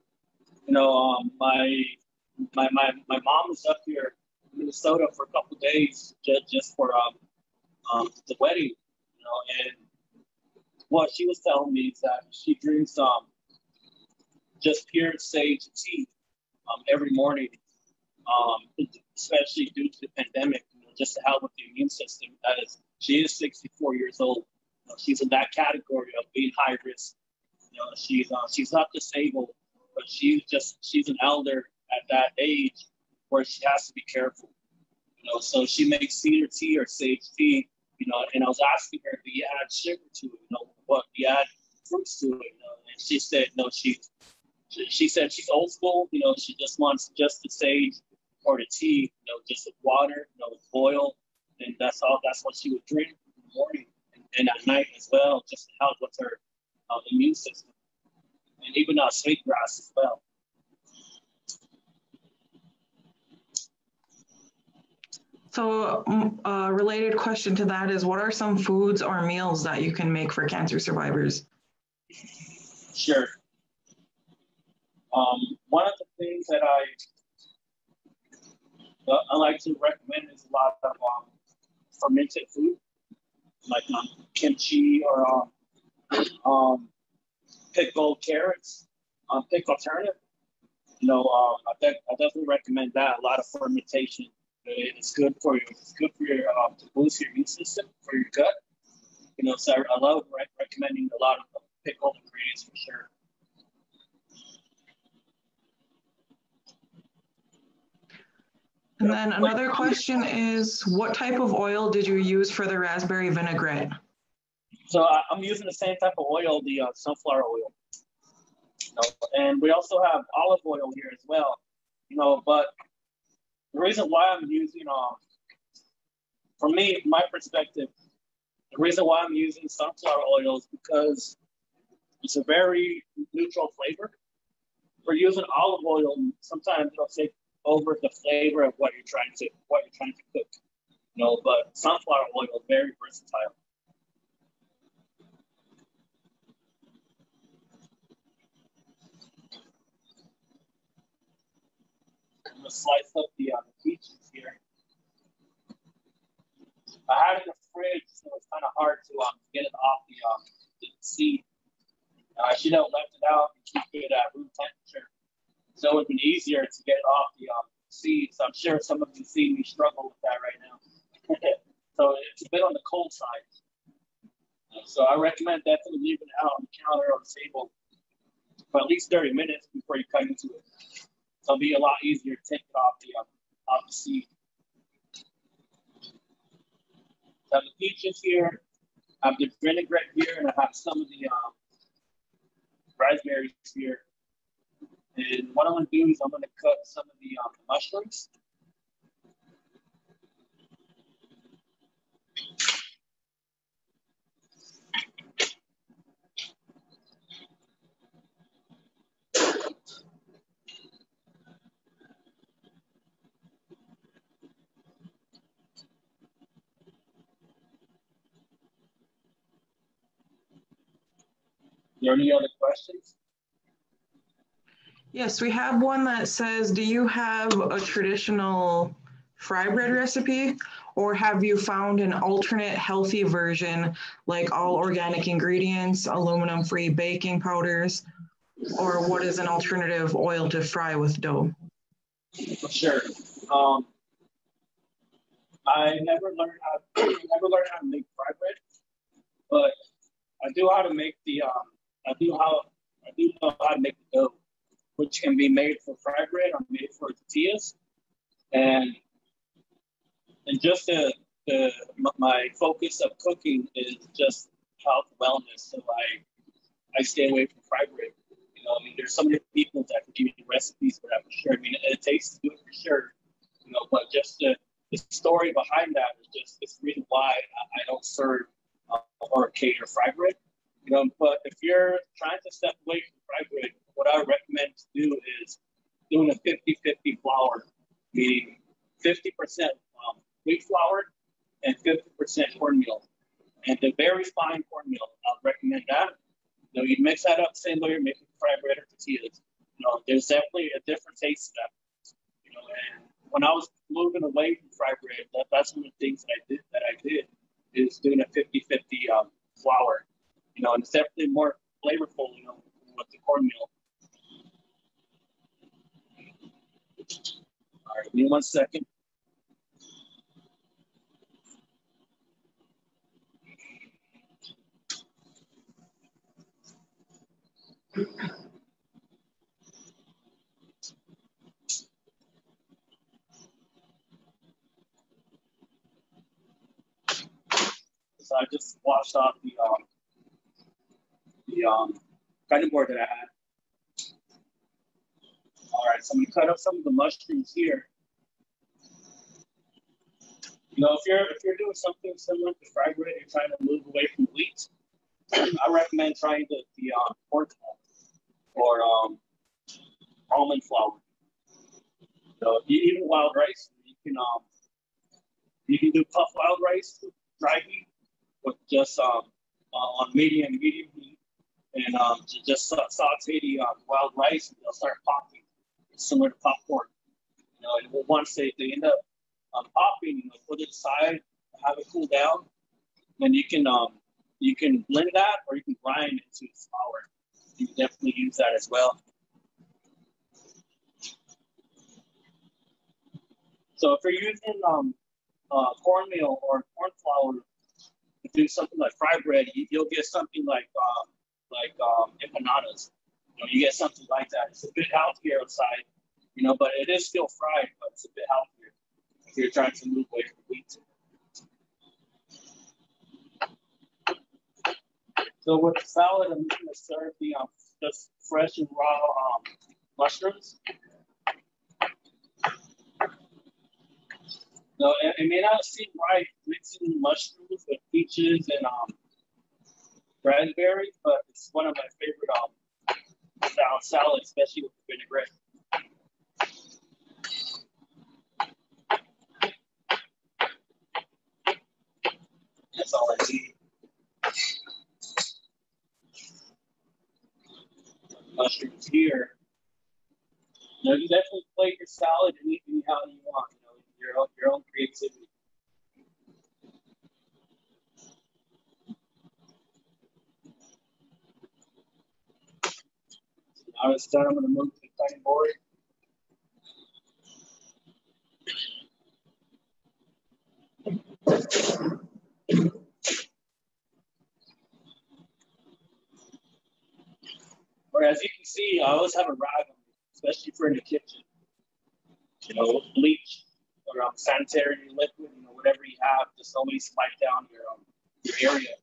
My mom was up here in Minnesota for a couple of days just for the wedding, and what she was telling me is that she drinks just pure sage tea every morning, especially due to the pandemic, just to help with the immune system. She is 64 years old. She's in that category of being high risk. She's not disabled, but she's an elder at that age where she has to be careful. So she makes cedar tea or sage tea. And I was asking her, do you add sugar to it? What do you add fruits to it? And she said no. She said she's old school. She just wants just the sage or the tea. Just with water. With oil, and that's all. That's what she would drink in the morning and at night as well, just to help with her immune system. And even sweetgrass as well. So a related question to that is, what are some foods or meals that you can make for cancer survivors? Sure. One of the things that I like to recommend is a lot of fermented food, like kimchi or pickled carrots, pickled turnip. I definitely recommend that. A lot of fermentation. It's good for you. It's good for your to boost your immune system, for your gut. So I love recommending a lot of pickled ingredients for sure. And then another question is, what type of oil did you use for the raspberry vinaigrette? So I'm using the same type of oil, the sunflower oil. And we also have olive oil here as well. But the reason why I'm using, for me, from my perspective, the reason why I'm using sunflower oil is because it's a very neutral flavor. For using olive oil, sometimes it'll take over the flavor of what you're trying to cook. But sunflower oil is very versatile. I'm gonna slice up the peaches here. I had it in the fridge, so it's kind of hard to get it off the seed. I should have left it out and keep it at room temperature, so it would have been easier to get it off the seeds. I'm sure some of you see me struggle with that right now. So it's a bit on the cold side. So I recommend definitely leaving it out on the counter or the table for at least 30 minutes before you cut into it. So it'll be a lot easier to take it off the seed. So I have the peaches here, I have the vinaigrette here, and I have some of the raspberries here. And what I'm going to do is I'm going to cut some of the mushrooms. Are there any other questions? Yes, we have one that says, do you have a traditional fry bread recipe, or have you found an alternate healthy version, like all organic ingredients, aluminum-free baking powders, or what is an alternative oil to fry with dough? Sure. I never learned how to make fry bread, but I do know how to make the dough, which can be made for fry bread or made for tortillas. And just my focus of cooking is just health and wellness. So I stay away from fry bread. There's so many people that can give you recipes for that for sure. It takes to do it for sure. But just the story behind that is just it's the reason why I don't serve or cater fry bread. But if you're trying to step away from fry bread, what I recommend to do is doing a 50-50 flour, meaning 50% wheat flour and 50% cornmeal. And the very fine cornmeal, I'll recommend that. You mix that up same way you're making fry bread or tortillas. There's definitely a different taste to that. And when I was moving away from fry bread, that's one of the things that I did is doing a 50-50 flour. And it's definitely more flavorful, with the cornmeal. All right, give me 1 second. So I just washed off the cutting board that I had. All right, so I'm gonna cut up some of the mushrooms here. If you're doing something similar to fry bread, you're trying to move away from wheat, I recommend trying the corn flour or almond flour. So even wild rice, you can do puff wild rice, dry heat, with just on medium heat, and just saute the wild rice, and they'll start popping. It's similar to popcorn. And once they end up popping, put it aside, have it cool down, then you can blend that or you can grind it into flour. You can definitely use that as well. So if you're using cornmeal or corn flour to do something like fry bread, you'll get something like empanadas. You get something like that. It's a bit healthier outside, but it is still fried, but it's a bit healthier. if you're trying to move away from wheat. So with the salad, I'm just gonna serve the just fresh and raw mushrooms. So it may not seem right mixing mushrooms with peaches and raspberry, but it's one of my favorite salads, especially with the vinaigrette. That's all I need. Mushrooms here. You know, you definitely plate your salad anyhow you want. You know, your own creativity. So now it's done. I'm going to move to the cutting board. Or as you can see, I always have a rag on me, especially for in the kitchen. You know, bleach or sanitary liquid, you know, whatever you have, just always wipe down your area.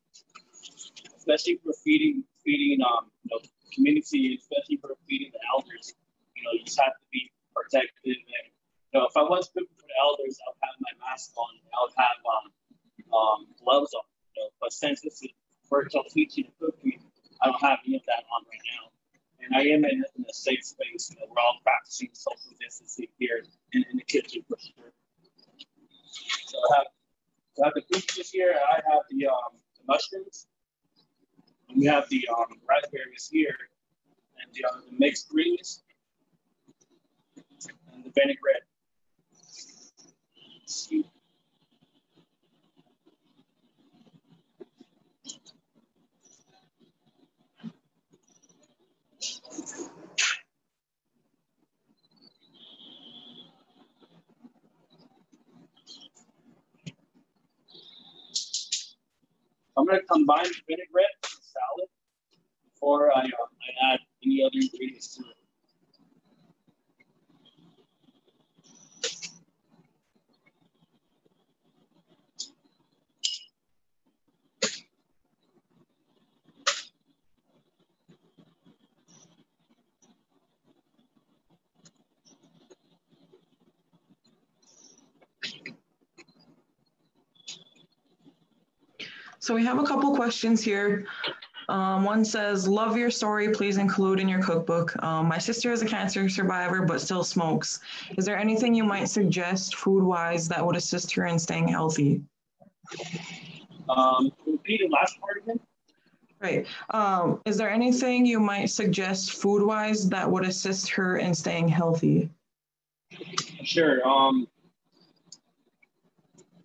Especially for feeding you know, community, especially for feeding the elders. You know, you just have to be protective. And you know, if I was cooking for the elders, I would have my mask on. I would have gloves on. You know, but since this is virtual teaching and cooking, I don't have any of that on right now. And I am in a safe space. You know, we're all practicing social distancing here in the kitchen for sure. So I have the peaches here. I have the mushrooms. And we have the raspberries here, and the mixed greens, and the vinaigrette. I'm going to combine the vinaigrette with the salad before I add any other ingredients to it. So we have a couple questions here. One says, love your story, please include in your cookbook. My sister is a cancer survivor, but still smokes. Is there anything you might suggest food-wise that would assist her in staying healthy? Repeat the last part again. Right. Is there anything you might suggest food-wise that would assist her in staying healthy? Sure.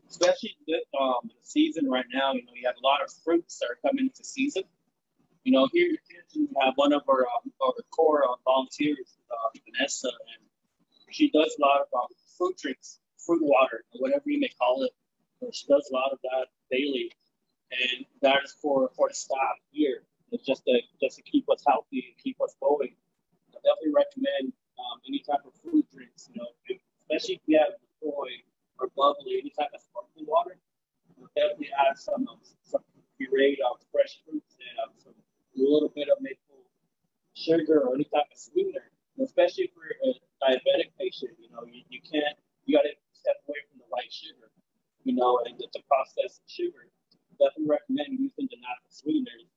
Especially this season right now, you know, you have a lot of fruits that are coming into season. You know, here in the kitchen, we have one of our core volunteers, Vanessa, and she does a lot of fruit drinks, fruit water, or whatever you may call it. She does a lot of that daily, and that is for the staff here. It's just to keep us healthy and keep us going. I definitely recommend any type of fruit drinks. You know, especially if you have soy or bubbly, any type of sparkling water. We'll definitely add some pureed fresh fruits and a little bit of maple sugar or any type of sweetener. And especially for a diabetic patient, you know, you got to step away from the white sugar, you know, and the processed sugar. Definitely recommend using the natural sweeteners,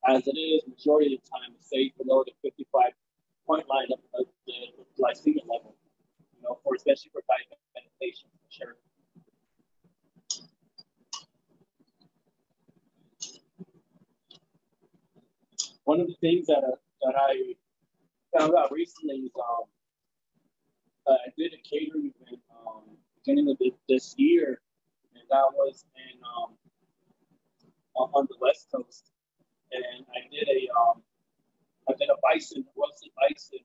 as it is majority of the time it's safe below the 55-point line of the glycemic level, you know, especially for diabetic patients, for sure. One of the things that I found out recently is I did a catering event beginning of this year, and that was in on the West Coast, and I did a roasted bison,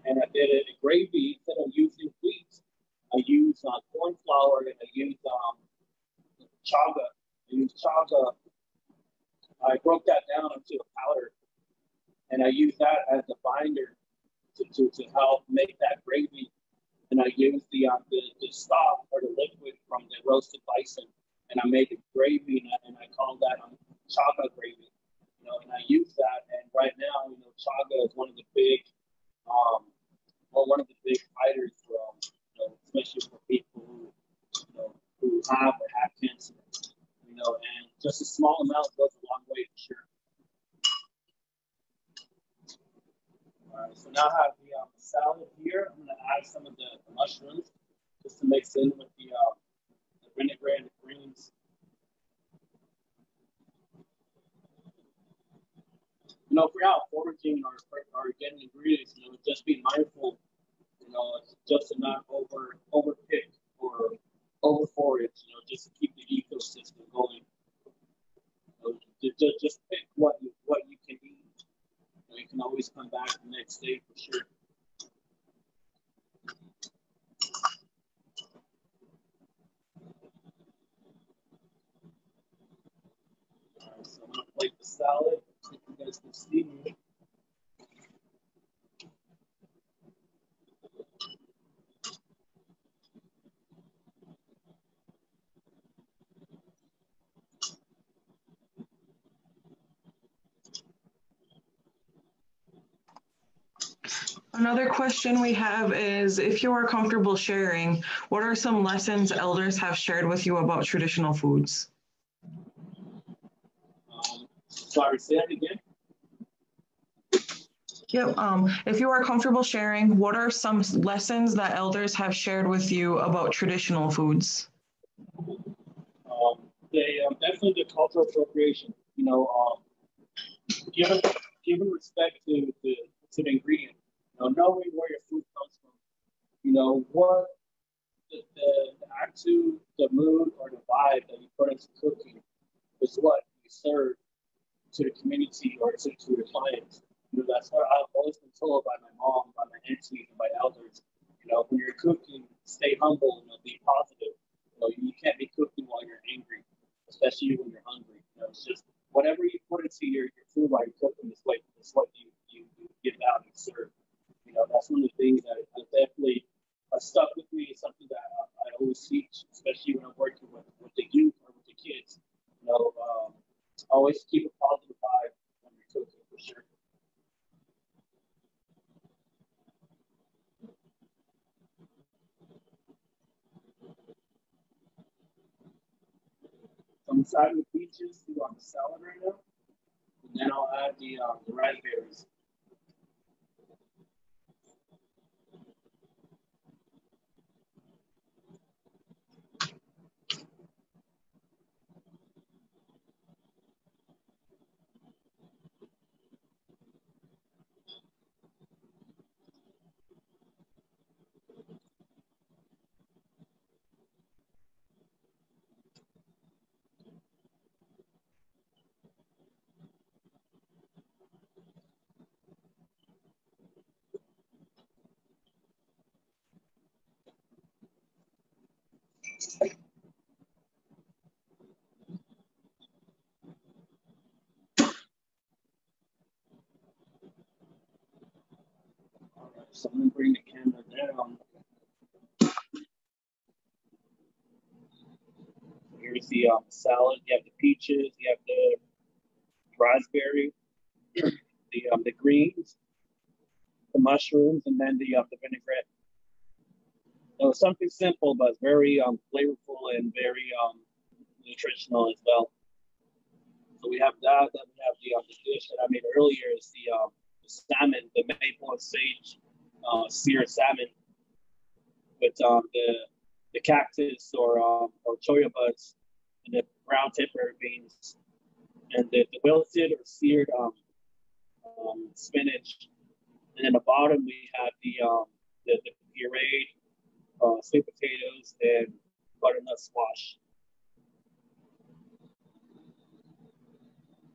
and I did a gravy. Instead of using wheat, I used corn flour, and I used chaga. I broke that down into a powder, and I used that as a binder to help make that gravy. And I used the stock or the liquid from the roasted bison, and I make a gravy, and I call that chaga gravy. You know, and I use that. And right now, you know, chaga is one of the big, one of the big fighters from, you know, especially for people who, you know, who have or have cancer. You know, and just a small amount goes a long way for sure. All right, so now I have the salad here. I'm going to add some of the mushrooms just to mix in with the vinaigrette and the greens. You know, if you're out foraging or getting ingredients, you know, just be mindful, you know, just to not overpick or over forage, you know, just to keep the ecosystem going. You know, just pick what you can eat. You know, you can always come back the next day for sure. All right, so I'm gonna plate the salad so you guys can see me. Another question we have is, if you are comfortable sharing, what are some lessons elders have shared with you about traditional foods? Sorry, say that again. Yep. If you are comfortable sharing, what are some lessons that elders have shared with you about traditional foods? Definitely the cultural appropriation. You know, giving respect to the ingredient. You know, knowing where your food comes from. You know, what the attitude, the mood, or the vibe that you put into cooking is what you serve to the community or to the clients. You know, that's what I've always been told by my mom, by my auntie, and by elders. You know, when you're cooking, stay humble, you know, be positive. You know, you can't be cooking while you're angry, especially when you're hungry. You know, it's just whatever you put into your food while you're cooking is what you give out and serve. You know, that's one of the things that definitely stuck with me. It's something that I always teach, especially when I'm working with the youth or with the kids. You know, always keep a positive vibe when you're cooking for sure. So I'm deciding the peaches to on the salad right now, and then I'll add the raspberries. All right, so I'm gonna bring the camera down. Here's the salad. You have the peaches. You have the raspberry, the greens, the mushrooms, and then the vinaigrette. So it's something simple, but very flavorful and very nutritional as well. So we have that. Then we have the dish that I made earlier is the salmon, the maple and sage seared salmon with the cactus or choya buds and the brown tipper beans and the wilted or seared spinach. And then the bottom we have the pureed sweet potatoes and butternut squash.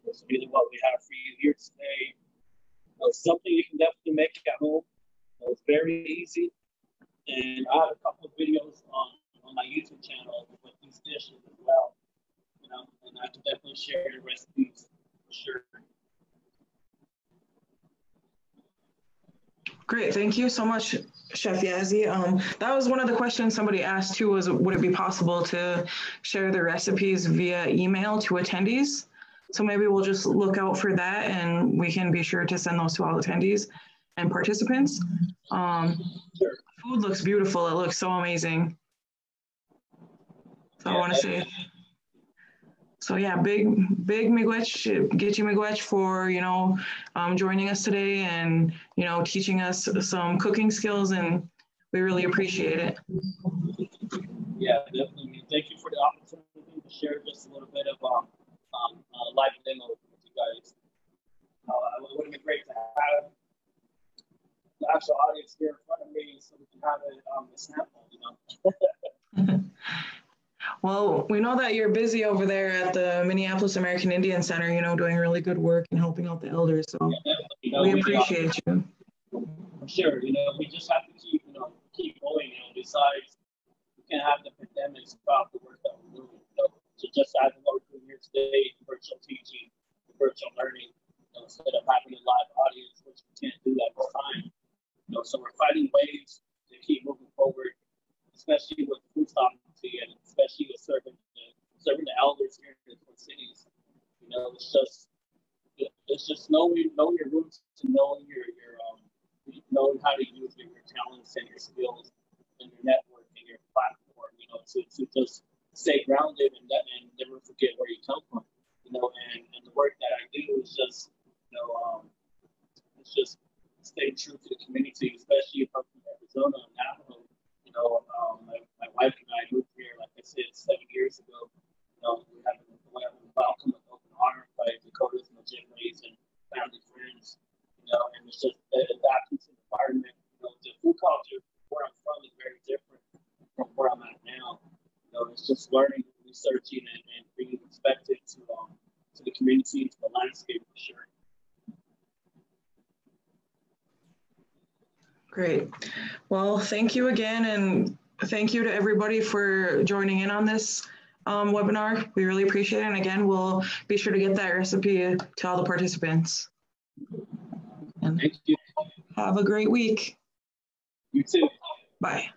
That's really what we have for you here today. Something you can definitely make at home. It's very easy. And I have a couple of videos on my YouTube channel with these dishes as well. You know, and I can definitely share the recipes for sure. Great, thank you so much. Chef Yazzie. That was one of the questions somebody asked too, was would it be possible to share the recipes via email to attendees? So maybe we'll just look out for that and we can be sure to send those to all attendees and participants. Sure. Food looks beautiful. It looks so amazing. So I want to say, so yeah, big miigwech, Gitchi miigwech for, joining us today and, teaching us some cooking skills, and we really appreciate it. Yeah, definitely. Thank you for the opportunity to share just a little bit of live demo with you guys. It would have been great to have the actual audience here in front of me so we can have a sample, Well, we know that you're busy over there at the Minneapolis American Indian Center, doing really good work and helping out the elders. So yeah, we appreciate you. Sure, we just have to keep going. Besides, we can't have the pandemic stop the work that we're doing. So just as what we're doing here today, virtual teaching, virtual learning, instead of having a live audience, which we can't do at this time. So we're finding ways to keep moving forward, especially with food sovereignty and especially with serving the elders here in the Twin Cities. It's just knowing your roots and knowing knowing how to use your talents and your skills and your network and your platform, to just stay grounded and never forget where you come from, and the work that I do is just, it's just stay true to the community, especially from Arizona and Navajo. My wife and I moved here, like I said, 7 years ago. We have a welcome with open arms by Dakotas and Ojibways and family friends. And it's just adapting to the environment. The food culture where I'm from is very different from where I'm at now. It's just learning, researching, and being respected to the community, to the landscape for sure. Great. Well, thank you again, and thank you to everybody for joining in on this webinar. We really appreciate it. And again, we'll be sure to get that recipe to all the participants. And thank you. Have a great week. You too. Bye.